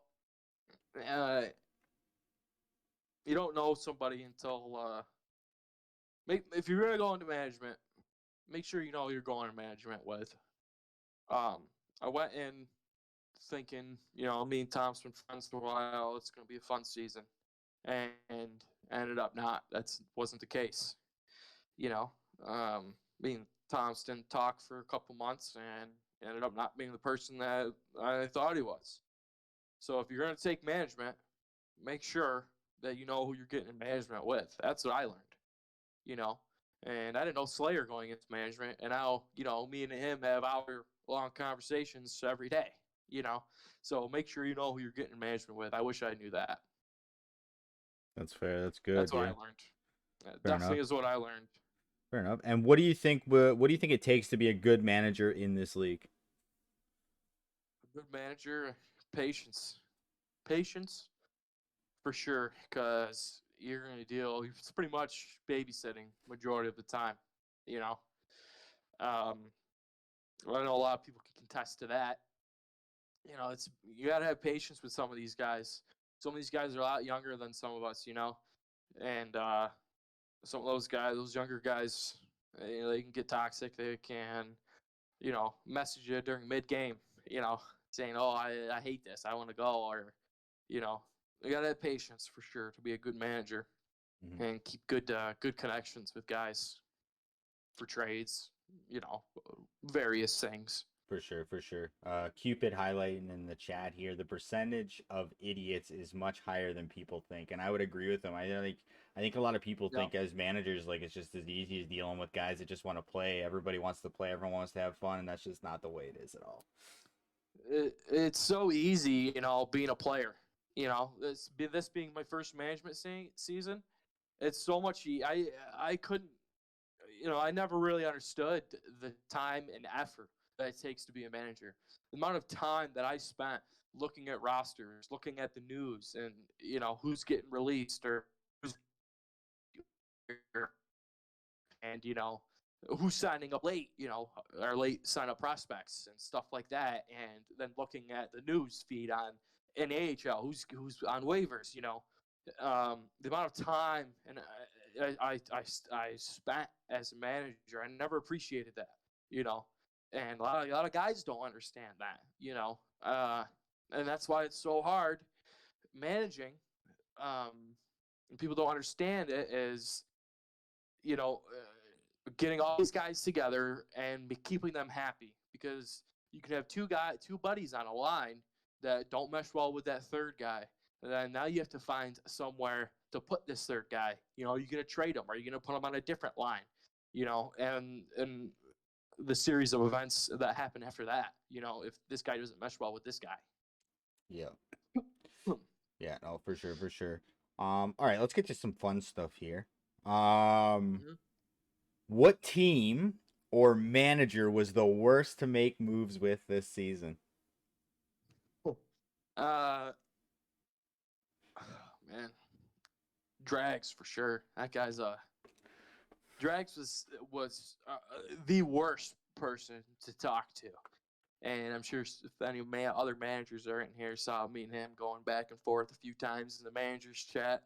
[SPEAKER 2] uh, you don't know somebody until if you're gonna go into management, make sure you know who you're going to management with. I went in thinking, me and Tom's been friends for a while. It's gonna be a fun season, and ended up not. That wasn't the case. You know, me and Tom's didn't talk for a couple months, and ended up not being the person that I thought he was. So if you're gonna take management, make sure that you know who you're getting in management with. That's what I learned. You know. And I didn't know Slayer going into management, and now me and him have hour-long conversations every day. You know, so make sure you know who you're getting in management with. I wish I knew that.
[SPEAKER 1] That's fair. That's good.
[SPEAKER 2] That's what I
[SPEAKER 1] Yeah.
[SPEAKER 2] learned. That
[SPEAKER 1] Fair enough.
[SPEAKER 2] definitely is what I learned.
[SPEAKER 1] Fair enough. And what do you think? What do you think it takes to be a good manager in this league?
[SPEAKER 2] A good manager, patience, patience for sure, because you're going to deal. It's pretty much babysitting majority of the time. You know, um, I know a lot of people can contest to that. It's you got to have patience with some of these guys. Some of these guys are a lot younger than some of us, and some of those guys, those younger guys, they can get toxic. They can, message you during mid game, saying, "Oh, I hate this. I want to go," or, you got to have patience for sure to be a good manager
[SPEAKER 1] Mhm.
[SPEAKER 2] and keep good connections with guys for trades, you know, various things.
[SPEAKER 1] For sure, for sure. Cupid highlighting in the chat here, the percentage of idiots is much higher than people think, and I would agree with them. I think a lot of people
[SPEAKER 2] Yeah.
[SPEAKER 1] think as managers, like it's just as easy as dealing with guys that just want to play. Everybody wants to play, everyone wants to have fun, and that's just not the way it is at all.
[SPEAKER 2] It's so easy, being a player. This being my first management season, it's so much. I couldn't, I never really understood the time and effort that it takes to be a manager. The amount of time that I spent looking at rosters, looking at the news, and who's getting released or who's and who's signing up late, our late sign up prospects and stuff like that, and then looking at the news feed on in AHL, who's on waivers, the amount of time and I spent as a manager, I never appreciated that, and a lot of guys don't understand that, and that's why it's so hard managing. And people don't understand it is getting all these guys together and keeping them happy, because you can have two buddies on a line that don't mesh well with that third guy. And then now you have to find somewhere to put this third guy. Are you going to trade him? Are you going to put him on a different line? And the series of events that happen after that. If this guy doesn't mesh well with this guy.
[SPEAKER 1] Yeah. Yeah, no, for sure, for sure. All right, let's get to some fun stuff here.
[SPEAKER 2] Mhm.
[SPEAKER 1] What team or manager was the worst to make moves with this season?
[SPEAKER 2] Uh, man, Drags for sure. That guy's Drags was the worst person to talk to, and I'm sure if any other managers are in here saw me and him going back and forth a few times in the managers chat,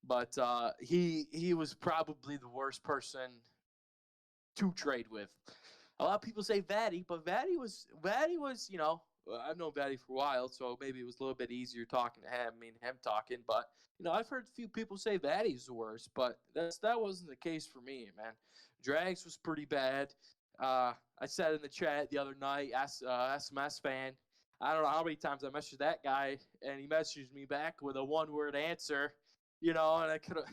[SPEAKER 2] But he was probably the worst person to trade with. A lot of people say Vladdy, but Vladdy was I've known Vladdy for a while, so maybe it was a little bit easier talking to him, me and him talking. But I've heard a few people say Vladdy's the worst, but that wasn't the case for me, man. Drags was pretty bad. I said in the chat the other night, SMS fan. I don't know how many times I messaged that guy, and he messaged me back with a one-word answer, and I could have,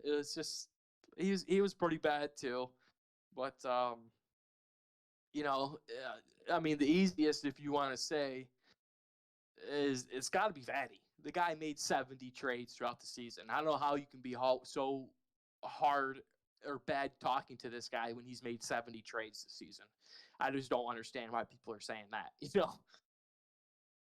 [SPEAKER 2] it was just he was pretty bad too. But I mean, the easiest, if you want to say, is it's got to be Vladdy. The guy made 70 trades throughout the season. I don't know how you can be so hard or bad talking to this guy when he's made 70 trades this season. I just don't understand why people are saying that.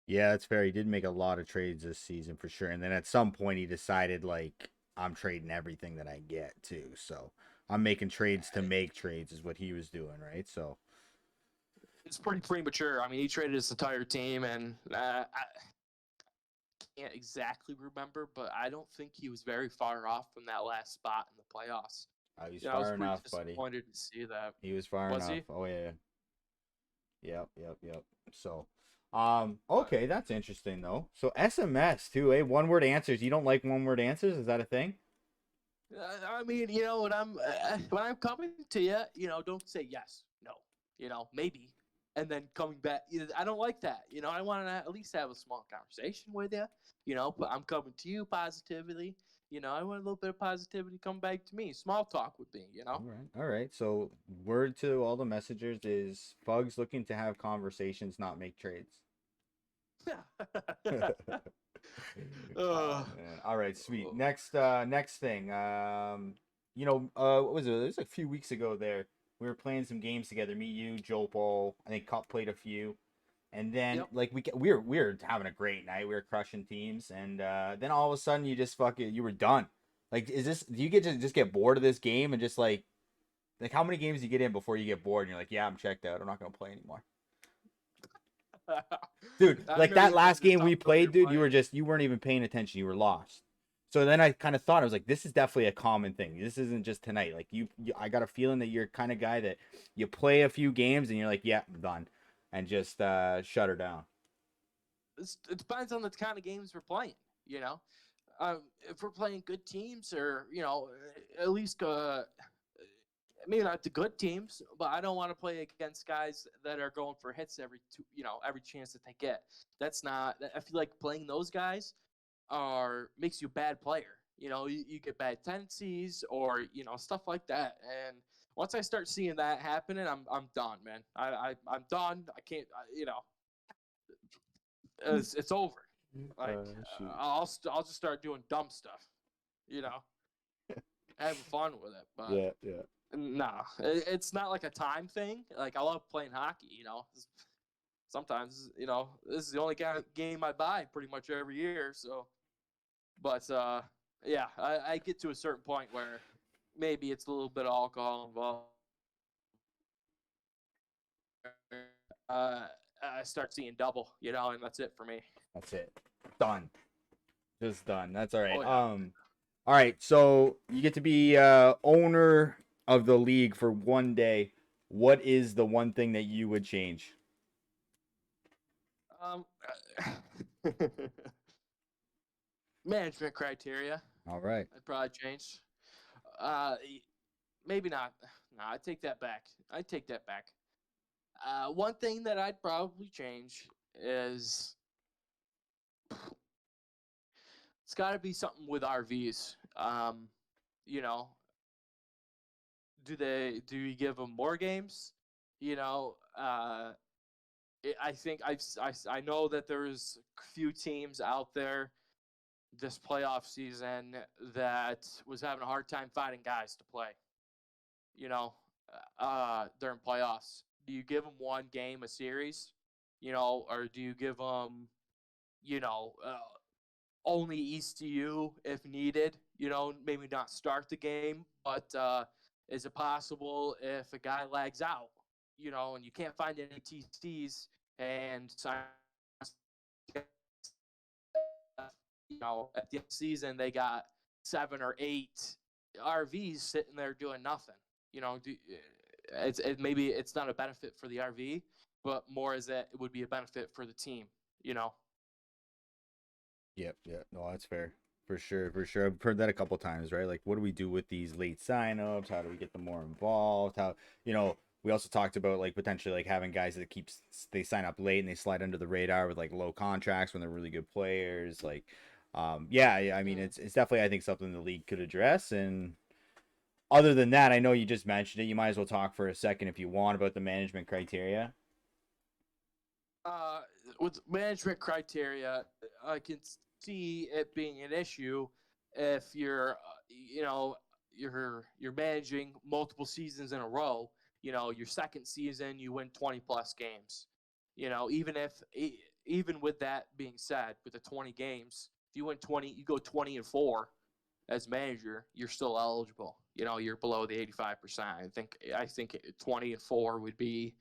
[SPEAKER 1] Yeah, that's fair. He did make a lot of trades this season for sure. And then at some point he decided like I'm trading everything that I get too. So I'm making trades to make trades is what he was doing, right? So
[SPEAKER 2] It's pretty premature. I mean, he traded his entire team, and can't exactly remember, but I don't think he was very far off from that last spot in the playoffs.
[SPEAKER 1] He was
[SPEAKER 2] I was
[SPEAKER 1] far
[SPEAKER 2] pretty
[SPEAKER 1] enough, buddy.
[SPEAKER 2] disappointed to see that.
[SPEAKER 1] He was far
[SPEAKER 2] Was
[SPEAKER 1] enough.
[SPEAKER 2] he?
[SPEAKER 1] Oh yeah. Yep. So,
[SPEAKER 2] But
[SPEAKER 1] okay, that's interesting though. So SMS too, eh? One word answers. You don't like one word answers? Is that a thing?
[SPEAKER 2] I mean, when I'm coming to you, don't say yes, no, maybe, and then coming back. I don't like that. I want to at least have a small conversation with you. But I'm coming to you positively. I want a little bit of positivity come back to me. Small talk would be.
[SPEAKER 1] All right. So, word to all the messengers is Fug's looking to have conversations, not make trades.
[SPEAKER 2] uh,
[SPEAKER 1] Oh man. All right, sweet. Next thing. What was it? It was a few weeks ago there. We were playing some games together. Me, you, Joe Paul. I think Cup played a few. And then
[SPEAKER 2] yep.
[SPEAKER 1] like we were having a great night. We were crushing teams, and then all of a sudden you were done. Like, do you get to just get bored of this game and just like how many games do you get in before you get bored and you're like, yeah, I'm checked out. I'm not gonna play anymore. Dude,
[SPEAKER 2] I
[SPEAKER 1] like
[SPEAKER 2] know
[SPEAKER 1] that
[SPEAKER 2] you guys
[SPEAKER 1] last
[SPEAKER 2] are
[SPEAKER 1] game we
[SPEAKER 2] tough when you're
[SPEAKER 1] played, dude,
[SPEAKER 2] playing.
[SPEAKER 1] you weren't even paying attention. You were lost. So then I kind of thought, I was like, this is definitely a common thing. This isn't just tonight. Like I got a feeling that you're kind of guy that you play a few games and you're like, yeah, I'm done, and just shut her down.
[SPEAKER 2] It depends on the kind of games we're playing. You know, if we're playing good teams, or at least maybe not the good teams, but I don't want to play against guys that are going for hits every chance that they get. That's not. I feel like playing those guys makes you a bad player. You get bad tendencies or stuff like that. And once I start seeing that happening, I'm done, man. I'm done. I can't. It's over. Like
[SPEAKER 1] Shoot.
[SPEAKER 2] I'll just start doing dumb stuff. You know, having fun with it, but.
[SPEAKER 1] Yeah.
[SPEAKER 2] Nah, it's not like a time thing. Like I love playing hockey. Sometimes this is the only game I buy pretty much every year. So, but yeah, I get to a certain point where maybe it's a little bit of alcohol involved. I start seeing double, and that's it for me.
[SPEAKER 1] That's it. Done. Just done. That's all right.
[SPEAKER 2] Oh yeah.
[SPEAKER 1] All right. So you get to be owner of the league for one day. What is the one thing that you would change?
[SPEAKER 2] Um, management criteria.
[SPEAKER 1] All right.
[SPEAKER 2] I'd probably change. Uh, maybe not. No, I take that back. I take that back. One thing that I'd probably change is it's got to be something with RVs. You know, do you give them more games? I think I know that there's a few teams out there this playoff season that was having a hard time finding guys to play. You know, during playoffs, do you give them one game a series? Or do you give them you know only ECU if needed? Maybe not start the game, but is it possible if a guy lags out, and you can't find any TCs and at the end of the season they got 7 or 8 RVs sitting there doing nothing. Maybe it's not a benefit for the RV, but more as that it would be a benefit for the team. You know.
[SPEAKER 1] Yep. No, that's fair. For sure, for sure. I've heard that a couple times, right? Like, what do we do with these late signups? How do we get them more involved? We also talked about like potentially like having guys that they sign up late and they slide under the radar with like low contracts when they're really good players. Like, yeah. I mean,
[SPEAKER 2] Mm.
[SPEAKER 1] it's definitely I think something the league could address. And other than that, I know you just mentioned it. You might as well talk for a second if you want about the management criteria.
[SPEAKER 2] Uh, with management criteria, I can see it being an issue if you're managing multiple seasons in a row. Your second season you win 20 plus games. Even with that being said, with the 20 games, if you win 20, you go 20-4 as manager, you're still eligible. You're below the 85%. I think 20-4 would be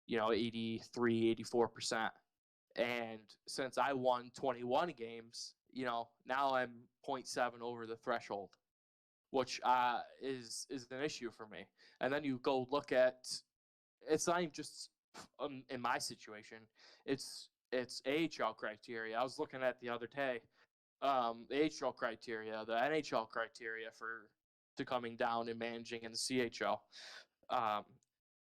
[SPEAKER 2] 83, 84%. And since I won 21 games, now I'm zero 0.7 over the threshold, which is an issue for me. And then you go look at, it's not even just in my situation. It's AHL criteria. I was looking at the other day, the AHL criteria, the NHL criteria for to coming down and managing in the CHL. Um,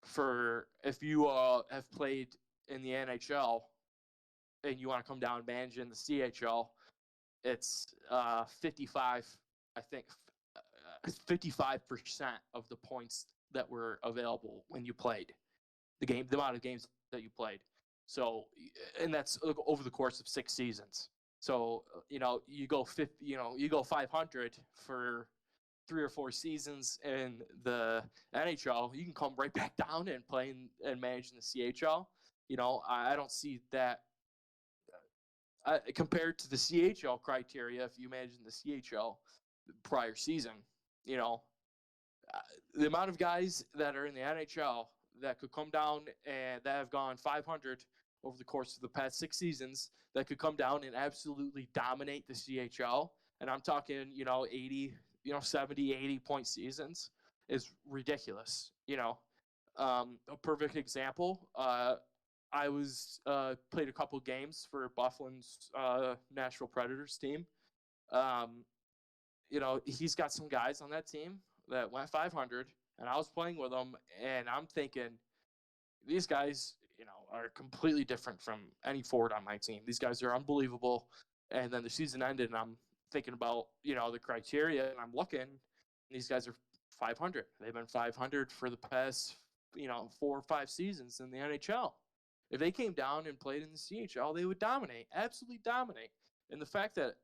[SPEAKER 2] for if you have played in the NHL and you want to come down and manage in the CHL, it's 55. I think 55% of the points that were available when you played the amount of games that you played. So, and that's over the course of 6 seasons. So, you go 50, you go 500 for 3 or 4 seasons in the NHL, you can come right back down and play and manage in the CHL. I don't see that compared to the CHL criteria. If you manage in the CHL prior season, you know, the amount of guys that are in the NHL that could come down and that have gone 500 over the course of the past 6 seasons that could come down and absolutely dominate the CHL. And I'm talking, 80, 70, 80 point seasons is ridiculous. A perfect example. I was played a couple games for Bufflin's Nashville Predators team. Um, he's got some guys on that team that went 500, and I was playing with them, and I'm thinking these guys, are completely different from any forward on my team. These guys are unbelievable. And then the season ended, and I'm thinking about the criteria, and I'm looking, and these guys are 500. They've been 500 for the past 4 or 5 seasons in the NHL. If they came down and played in the CHL, they would dominate, absolutely dominate. And the fact that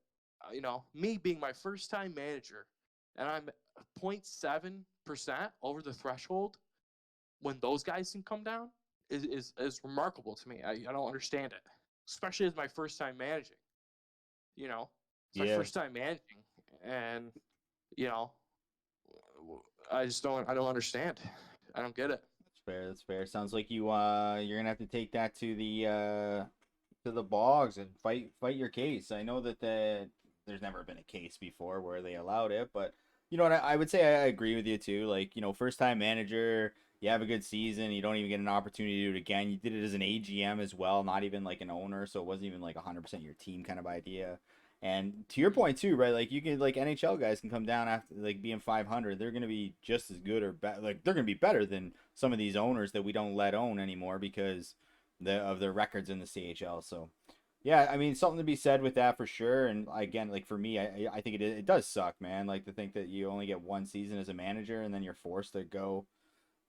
[SPEAKER 2] me being my first time manager, and I'm 0.7% over the threshold when those guys can come down is remarkable to me. I don't understand it, especially as my first time managing. It's my
[SPEAKER 1] Yeah.
[SPEAKER 2] first time managing, and you know, I don't understand. I don't get it.
[SPEAKER 1] That's fair. That's fair. Sounds like you're gonna have to take that to the bogs and fight your case. I know that there's never been a case before where they allowed it, but you know what, I would say I agree with you too. Like, first time manager, you have a good season, you don't even get an opportunity to do it again. You did it as an AGM as well, not even like an owner, so it wasn't even like 100% your team kind of idea. And to your point too, right? Like, you can, like, NHL guys can come down after like being 500. They're gonna be just as good or better. Like, they're gonna be better than some of these owners that we don't let own anymore because of their records in the CHL. So yeah, I mean, something to be said with that for sure. And again, like, for me, I think it does suck, man. Like, to think that you only get one season as a manager and then you're forced to go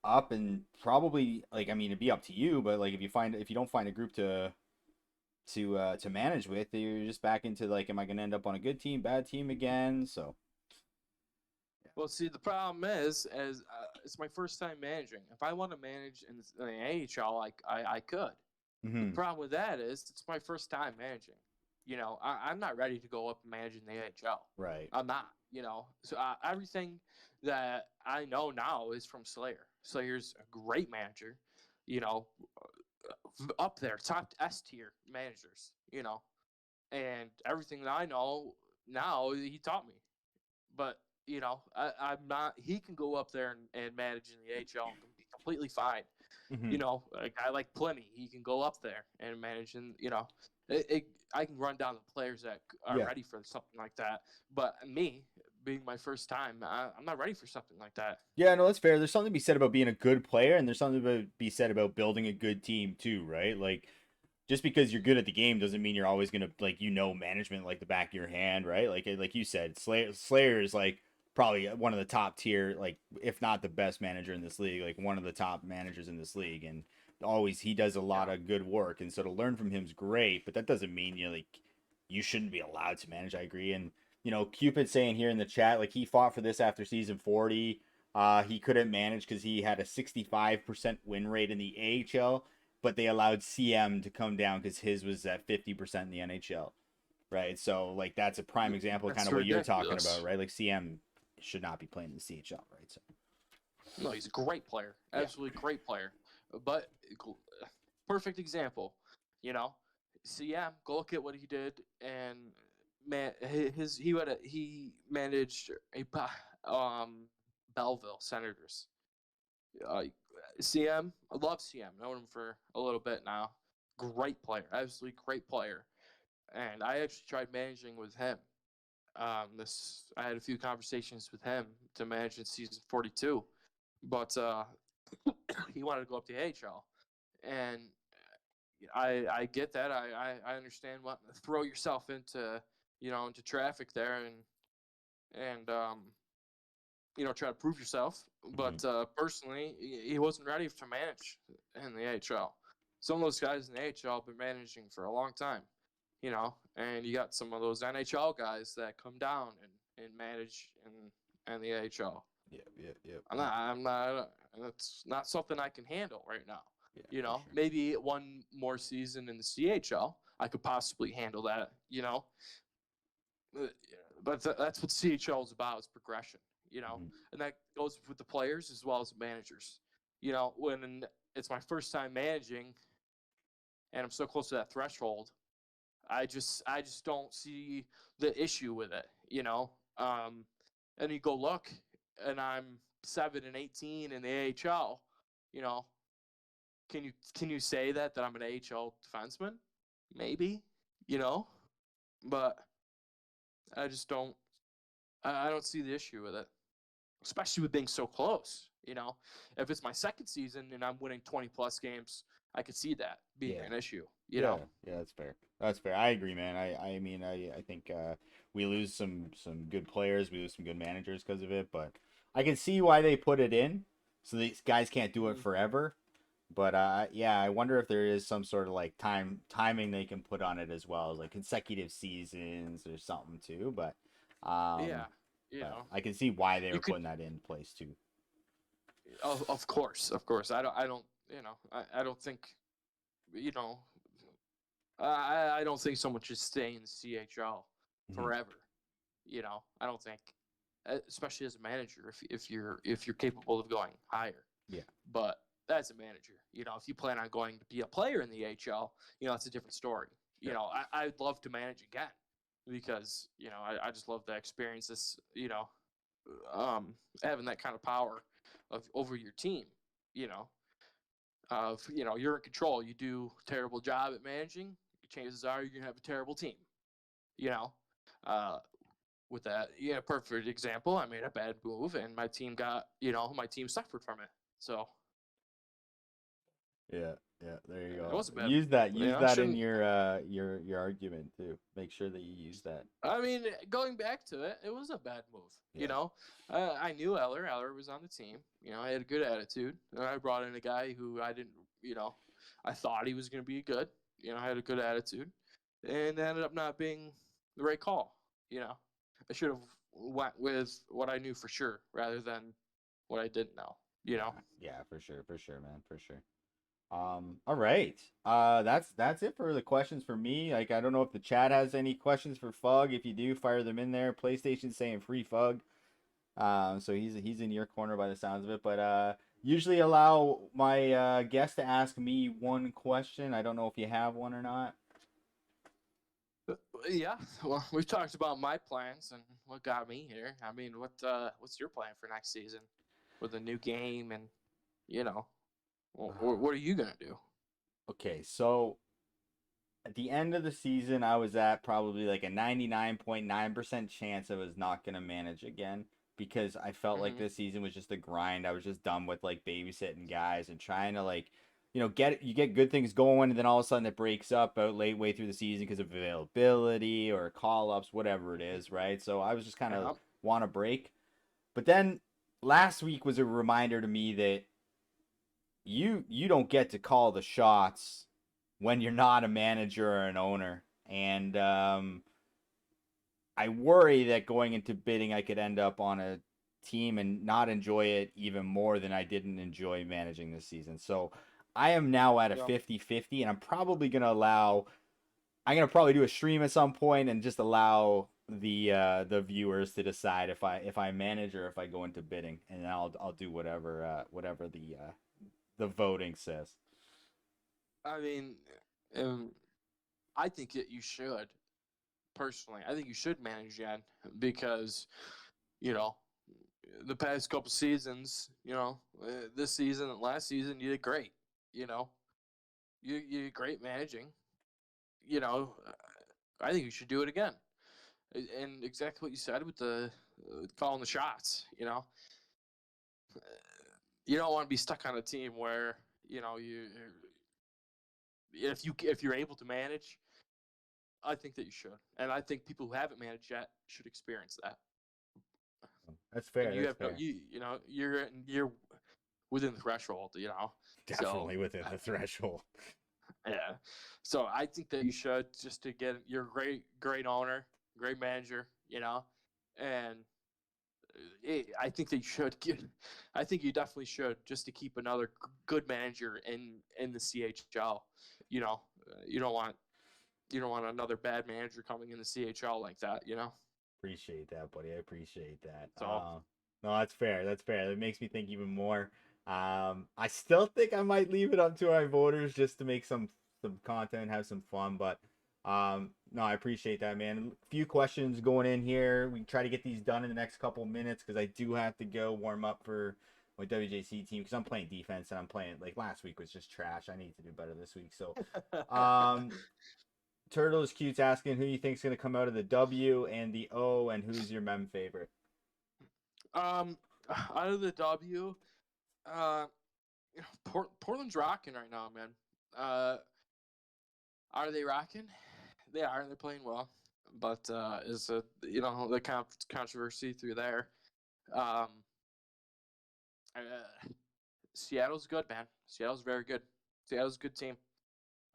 [SPEAKER 1] up, and probably, like, I mean, it'd be up to you, but like, if you don't find a group to manage with, you're just back into like, am I gonna end up on a good team, bad team again? So
[SPEAKER 2] Well, see, the problem is, it's my first time managing. If I want to manage in the AHL, I could. The
[SPEAKER 1] hmm
[SPEAKER 2] problem with that is it's my first time managing. I'm not ready to go up and manage in the AHL.
[SPEAKER 1] right.
[SPEAKER 2] I'm not. So everything that I know now is from Slayer. Slayer's a great manager. You know, up there, top S tier managers. And everything that I know now, he taught me. But I'm not. He can go up there and manage in the AHL and be completely fine.
[SPEAKER 1] hmm
[SPEAKER 2] A guy like Pliny, he can go up there and manage, and I can run down the players that are
[SPEAKER 1] Yeah.
[SPEAKER 2] ready for something like that. But me, being my first time, I'm not ready for something like that.
[SPEAKER 1] Yeah, no, that's fair. There's something to be said about being a good player, and there's something to be said about building a good team too, right? Like, just because you're good at the game doesn't mean you're always gonna, like, management like the back of your hand, right? Like you said, Slayer is like probably one of the top tier, like, if not the best manager in this league, like one of the top managers in this league, and always he does a lot
[SPEAKER 2] Yeah.
[SPEAKER 1] of good work, and so to learn from him is great, but that doesn't mean you shouldn't be allowed to manage. I agree, and Cupid saying here in the chat, like, he fought for this after season 40. He couldn't manage because he had a 65% win rate in the AHL, but they allowed CM to come down because his was at 50% in the NHL, right? So, like, that's a prime example of kind
[SPEAKER 2] That's
[SPEAKER 1] of what you're talking about,
[SPEAKER 2] ridiculous.
[SPEAKER 1] right? Like, CM should not be playing in the CHL, right? So,
[SPEAKER 2] No, he's a great player,
[SPEAKER 1] yeah.
[SPEAKER 2] absolutely great player. But perfect example, you know. CM, go look at what he did, and man, he managed Belleville Senators. Uh, CM, I love CM. Known him for a little bit now. Great player, absolutely great player. And I actually tried managing with him. I had a few conversations with him to manage in season 42, but he wanted to go up to AHL, and I get that. I understand what throw yourself into into traffic there and try to prove yourself.
[SPEAKER 1] Mhm.
[SPEAKER 2] But personally, he wasn't ready to manage in the AHL. Some of those guys in the AHL have been managing for a long time, and you got some of those NHL guys that come down and manage in the AHL.
[SPEAKER 1] Yep, yep, yep,
[SPEAKER 2] I'm
[SPEAKER 1] yep.
[SPEAKER 2] not. I'm not. That's not something I can handle right now.
[SPEAKER 1] Yeah, for sure.
[SPEAKER 2] Maybe one more season in the CHL, I could possibly handle that. But that's what CHL is about, is progression.
[SPEAKER 1] Mhm.
[SPEAKER 2] And that goes with the players as well as the managers. When it's my first time managing, and I'm so close to that threshold, I just don't see the issue with it. And you go look, and I'm 7-18 in the AHL. You know, can you say that I'm an AHL defenseman? Maybe, you know, but I just don't. I don't see the issue with it, especially with being so close. If it's my second season and I'm winning 20 plus games, I could see that being
[SPEAKER 1] Yeah.
[SPEAKER 2] an issue.
[SPEAKER 1] Yeah, yeah, that's fair. That's fair. I agree, man. I mean, I think we lose some good players, we lose some good managers because of it, but I can see why they put it in, so these guys can't do it
[SPEAKER 2] Mm,
[SPEAKER 1] forever. But yeah, I wonder if there is some sort of like timing they can put on it as well, as like consecutive seasons or something too.
[SPEAKER 2] yeah,
[SPEAKER 1] Um, but I can see why they
[SPEAKER 2] you
[SPEAKER 1] were
[SPEAKER 2] could.
[SPEAKER 1] putting that in place too.
[SPEAKER 2] Of course, of course. I don't. I don't think. You know. I don't think someone should stay in the CHL
[SPEAKER 1] Mhm.
[SPEAKER 2] forever. I don't think, especially as a manager, if you're capable of going higher.
[SPEAKER 1] Yeah,
[SPEAKER 2] But as a manager, if you plan on going to be a player in the AHL, that's a different story.
[SPEAKER 1] yeah,
[SPEAKER 2] I'd love to manage again because I just love the experiences. Having that kind of power of over your team. You know, you're in control. You do a terrible job at managing, chances are you're gonna have a terrible team. You know, uh, with that, yeah, perfect example. I made a bad move, and my team suffered from it. So
[SPEAKER 1] yeah, yeah. There you
[SPEAKER 2] it
[SPEAKER 1] go.
[SPEAKER 2] was a bad
[SPEAKER 1] Use that.
[SPEAKER 2] move.
[SPEAKER 1] Use that in
[SPEAKER 2] Shouldn't.
[SPEAKER 1] your argument too. Make sure that you use that.
[SPEAKER 2] I mean, going back to it, it was a bad move.
[SPEAKER 1] Yeah.
[SPEAKER 2] I knew Eller. Eller was on the team. I had a good attitude. And I brought in a guy who I didn't. I thought he was going to be good. I had a good attitude, and it ended up not being the right call. I should have went with what I knew for sure rather than what I didn't know. You know.
[SPEAKER 1] Yeah, yeah, for sure, man, for sure. All right. That's it for the questions for me. Like, I don't know if the chat has any questions for Fug. If you do, fire them in there. PlayStation saying free Fug. So he's in your corner by the sounds of it. But usually allow my guest to ask me one question. I don't know if you have one or not.
[SPEAKER 2] Yeah, well, we've talked about my plans and what got me here. I mean, what's your plan for next season with a new game and you know, what are you gonna do?
[SPEAKER 1] Okay, so at the end of the season, I was at probably like a 99.9% chance I was not going to manage again because I felt like
[SPEAKER 2] Mm-hmm.
[SPEAKER 1] this season was just a grind. I was just done with like babysitting guys and trying to like, get good things going, and then all of a sudden it breaks up out late way through the season because of availability or call ups, whatever it is, right? So I was just kind of
[SPEAKER 2] Yeah.
[SPEAKER 1] want a break. But then last week was a reminder to me that you don't get to call the shots when you're not a manager or an owner. And I worry that going into bidding, I could end up on a team and not enjoy it even more than I didn't enjoy managing this season. So I am now at a
[SPEAKER 2] Yeah.
[SPEAKER 1] 50-50, and I'm gonna probably do a stream at some point and just allow the viewers to decide if I manage or if I go into bidding, and then I'll do whatever the voting says.
[SPEAKER 2] I mean, um, I think that you should personally. I think you should manage Yen because, you know, the past couple seasons, this season and last season, you did great. You know, you did great managing. You know, I think you should do it again. And exactly what you said with the calling the shots. You don't want to be stuck on a team where if you're able to manage, I think that you should, and I think people who haven't managed yet should experience that.
[SPEAKER 1] That's
[SPEAKER 2] And
[SPEAKER 1] fair.
[SPEAKER 2] you
[SPEAKER 1] That's
[SPEAKER 2] have no,
[SPEAKER 1] fair.
[SPEAKER 2] you're within the threshold, So
[SPEAKER 1] Definitely within the threshold.
[SPEAKER 2] yeah, so I think that you should just to get you're a great owner, great manager, and I think that you should get. I think you definitely should just to keep another good manager in the CHL. You don't want another bad manager coming in the CHL like that.
[SPEAKER 1] Appreciate that, buddy. I appreciate that.
[SPEAKER 2] So
[SPEAKER 1] No, that's fair. That's fair. That makes me think even more. I still think I might leave it up to our voters just to make some content, have some fun. But no, I appreciate that, man. A few questions going in here. We try to get these done in the next couple minutes because I do have to go warm up for my WJC team because I'm playing defense and I'm playing like last week was just trash. I need to do better this week. So, um, Turtle is cute's asking who you think's gonna come out of the W and the O, and who's your mem favorite?
[SPEAKER 2] um, out of the W, uh, Portland's rocking right now, man. Uh, are they rocking? They are. They're playing well, but is the controversy through there. Um, Seattle's good, man. Seattle's very good. Seattle's a good team.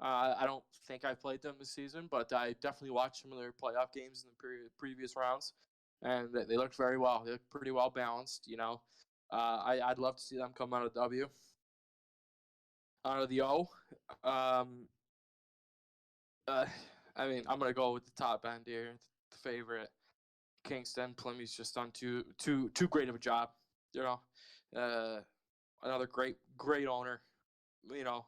[SPEAKER 2] I don't think I played them this season, but I definitely watched some of their playoff games in the previous rounds, and they looked very well. They looked pretty well balanced. I'd love to see them come out of W. Out of the O, um, uh, I mean, I'm gonna go with the top end here. The favorite, Kingston. Plymouth's just done too great of a job. You know, uh, another great owner. You know,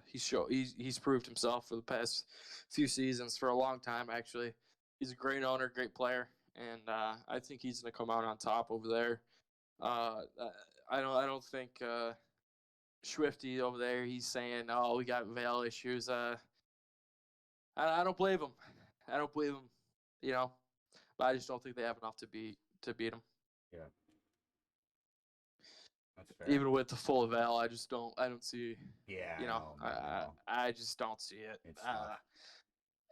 [SPEAKER 2] he's proved himself for the past few seasons for a long time. Actually, he's a great owner, great player, and I think he's gonna come out on top over there. Uh, I don't think Swifty over there. He's saying, "Oh, we got Vale issues." I don't blame him. I don't blame him. You know, but I just don't think they have enough to beat him.
[SPEAKER 1] Yeah, that's fair.
[SPEAKER 2] Even with the full Vale, I just don't. I don't see.
[SPEAKER 1] Yeah,
[SPEAKER 2] You
[SPEAKER 1] I
[SPEAKER 2] know,
[SPEAKER 1] know, man. I
[SPEAKER 2] I
[SPEAKER 1] know.
[SPEAKER 2] I just don't see it.
[SPEAKER 1] It's tough.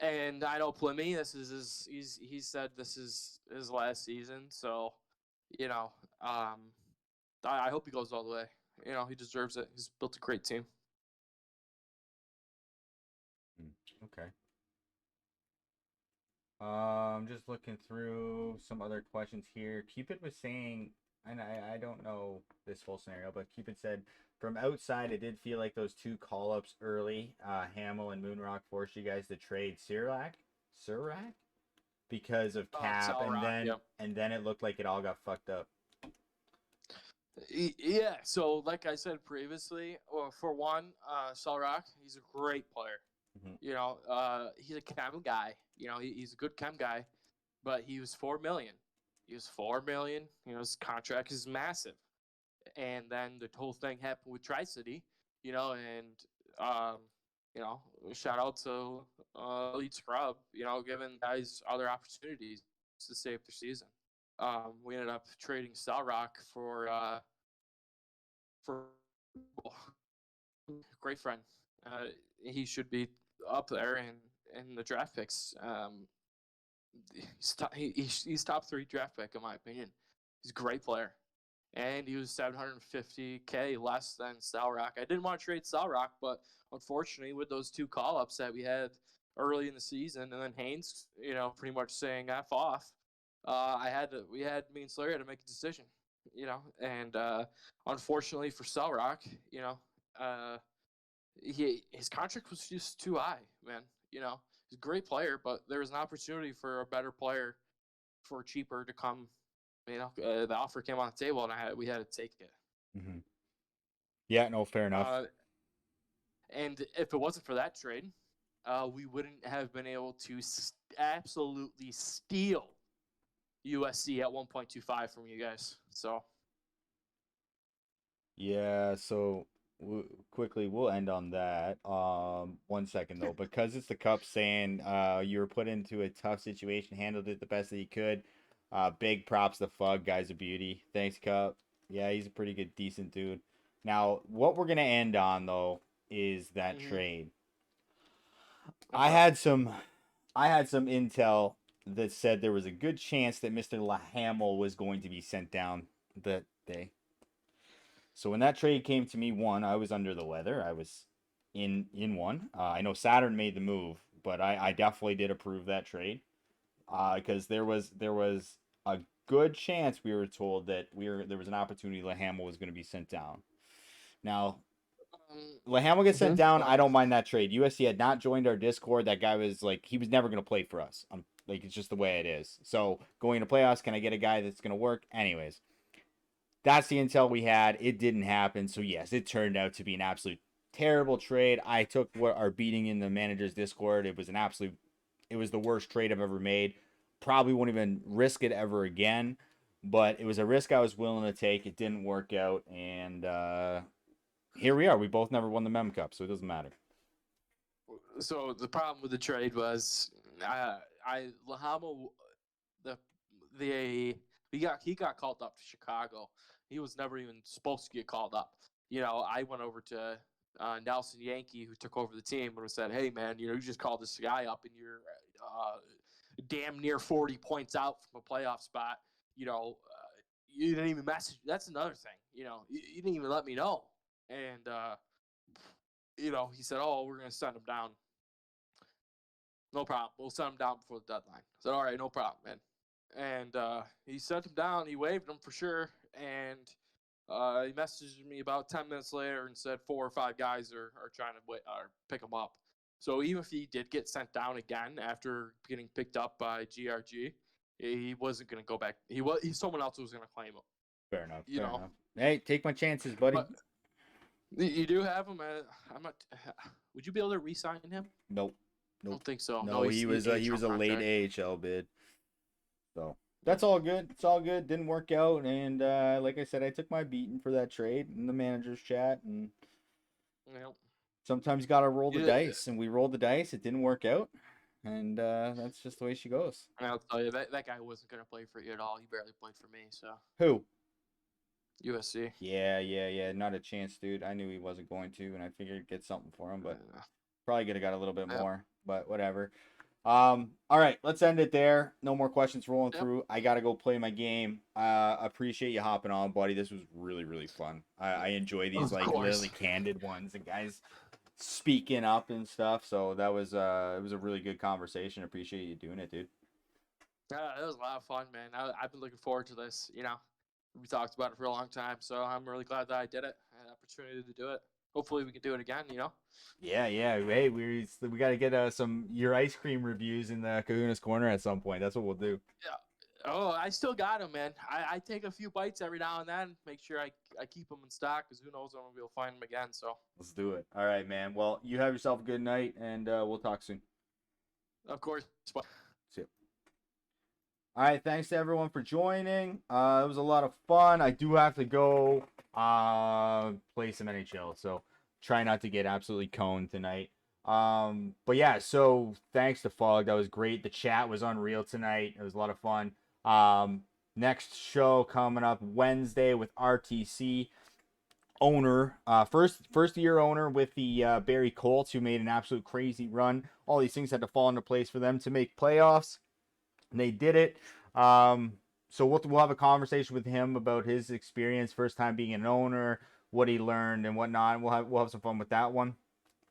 [SPEAKER 2] And I know Plymmy. This is he said this is his last season. So, you know, I hope he goes all the way. He deserves it. He's built a great team.
[SPEAKER 1] Okay. Just looking through some other questions here. Cupid was saying, and I don't know this whole scenario, but Cupid said from outside it did feel like those two call ups early, Hamill and Moonrock forced you guys to trade Sirac because of cap,
[SPEAKER 2] Sal
[SPEAKER 1] and
[SPEAKER 2] Rock.
[SPEAKER 1] then
[SPEAKER 2] Yep.
[SPEAKER 1] it looked like it all got fucked up.
[SPEAKER 2] Yeah. So, like I said previously, well, for one, Sal Rock, he's a great player.
[SPEAKER 1] Mm-hmm.
[SPEAKER 2] He's a chem guy. He's a good chem guy, but he was 4 million. He was 4 million. His contract is massive. And then the whole thing happened with Tri City, and um, shout out to Elite Scrub, giving guys other opportunities to save their season. We ended up trading Sal Rock for great friend. He should be up there in the draft picks. He's top 3 draft pick in my opinion. He's a great player, and he was 750K less than Salrock. I didn't want to trade Salrock, but unfortunately, with those 2 call ups that we had early in the season, and then Haynes, pretty much saying "f off," me and Slayer had to make a decision, and unfortunately for Salrock, uh, his contract was just too high, man. He's a great player, but there was an opportunity for a better player for cheaper to come. The offer came on the table, and we had to take it.
[SPEAKER 1] Mm-hmm. Yeah, no, fair enough.
[SPEAKER 2] And if it wasn't for that trade, we wouldn't have been able to absolutely steal USC at 1.25 from you guys. So
[SPEAKER 1] Yeah, so quickly we'll end on that. 1 second though, because it's the Cup saying you were put into a tough situation, handled it the best that you could. Big props to Fug, guy's a beauty. Thanks, Cup. Yeah, he's a pretty good, decent dude. Now, what we're gonna end on though is that trade. I had some intel that said there was a good chance that Mr. Hamill was going to be sent down that day. So when that trade came to me, one, I was under the weather. I was in one. I know Saturn made the move, but I definitely did approve that trade because there was a good chance we were told that there was an opportunity Hamill was going to be sent down. Now, Hamill gets sent down. I don't mind that trade. USC had not joined our Discord. That guy was like, he was never going to play for us. Like, it's just the way it is. So going to playoffs, can I get a guy that's going to work? Anyways, that's the intel we had. It didn't happen. So yes, it turned out to be an absolute terrible trade. I took our beating in the manager's Discord. It was the worst trade I've ever made. Probably won't even risk it ever again. But it was a risk I was willing to take. It didn't work out, and here we are. We both never won the Mem Cup, so it doesn't matter.
[SPEAKER 2] So the problem with the trade was, Lahama, he got called up to Chicago. He was never even supposed to get called up. I went over to Nelson Yankee, who took over the team, and said, "Hey, man, you just called this guy up, and you're damn near 40 points out from a playoff spot. You didn't even message. That's another thing. You didn't even let me know." And he said, "Oh, we're gonna send him down. No problem. We'll send him down before the deadline." I said, "All right, no problem, man." And he sent him down. He waived him for sure. And he messaged me about 10 minutes later and said 4 or 5 guys are trying to pick him up. So even if he did get sent down again after getting picked up by GRG, he wasn't going to go back. Someone else was going to claim him.
[SPEAKER 1] Fair enough. Fair enough. Hey, take my chances, buddy.
[SPEAKER 2] But you do have him. I'm not. Would you be able to re-sign him?
[SPEAKER 1] Nope.
[SPEAKER 2] I don't think so.
[SPEAKER 1] No, he was a late AHL bid. So that's all good. It's all good. Didn't work out, and like I said, I took my beating for that trade in the manager's chat, and sometimes you gotta roll the dice, and we rolled the dice. It didn't work out, and that's just the way she goes.
[SPEAKER 2] I'll tell you, that guy wasn't gonna play for you at all. He barely played for me. So
[SPEAKER 1] who?
[SPEAKER 2] USC.
[SPEAKER 1] Yeah. Not a chance, dude. I knew he wasn't going to, and I figured I'd get something for him, but probably could have got a little bit more. But whatever. All right, let's end it there. No more questions rolling through. I gotta go play my game. Appreciate you hopping on, buddy. This was really, really fun. I enjoy these literally candid ones and guys speaking up and stuff. So that was it was a really good conversation. Appreciate you doing it, dude.
[SPEAKER 2] Yeah, it was a lot of fun, man. I've been looking forward to this. We talked about it for a long time, so I'm really glad that I did it. I had an opportunity to do it. Hopefully we can do it again,
[SPEAKER 1] Yeah. Hey, we got to get some your ice cream reviews in the Kahuna's Corner at some point. That's what we'll do.
[SPEAKER 2] Yeah. Oh, I still got them, man. I take a few bites every now and then, make sure I keep them in stock, because who knows when we'll be able to find them again. So
[SPEAKER 1] let's do it. All right, man. Well, you have yourself a good night, and we'll talk soon.
[SPEAKER 2] Of course.
[SPEAKER 1] See you. All right, thanks to everyone for joining. It was a lot of fun. I do have to go play some NHL, so try not to get absolutely coned tonight. But yeah, so thanks to Fog. That was great. The chat was unreal tonight. It was a lot of fun. Next show coming up Wednesday with RTC owner, first year owner with the Barrie Colts, who made an absolute crazy run. All these things had to fall into place for them to make playoffs. And they did it. So we'll have a conversation with him about his experience, first time being an owner, what he learned and whatnot. We'll have some fun with that one.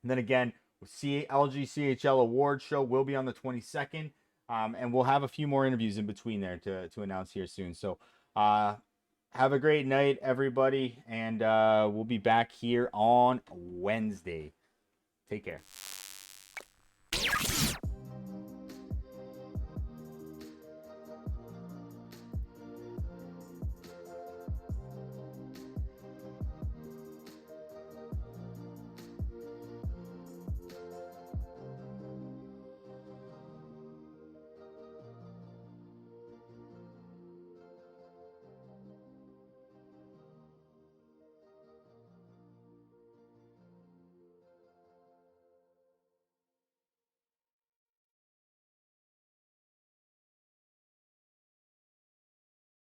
[SPEAKER 1] And then again, LGCHL Awards show will be on the 22nd. And we'll have a few more interviews in between there to announce here soon. So have a great night, everybody. And we'll be back here on Wednesday. Take care.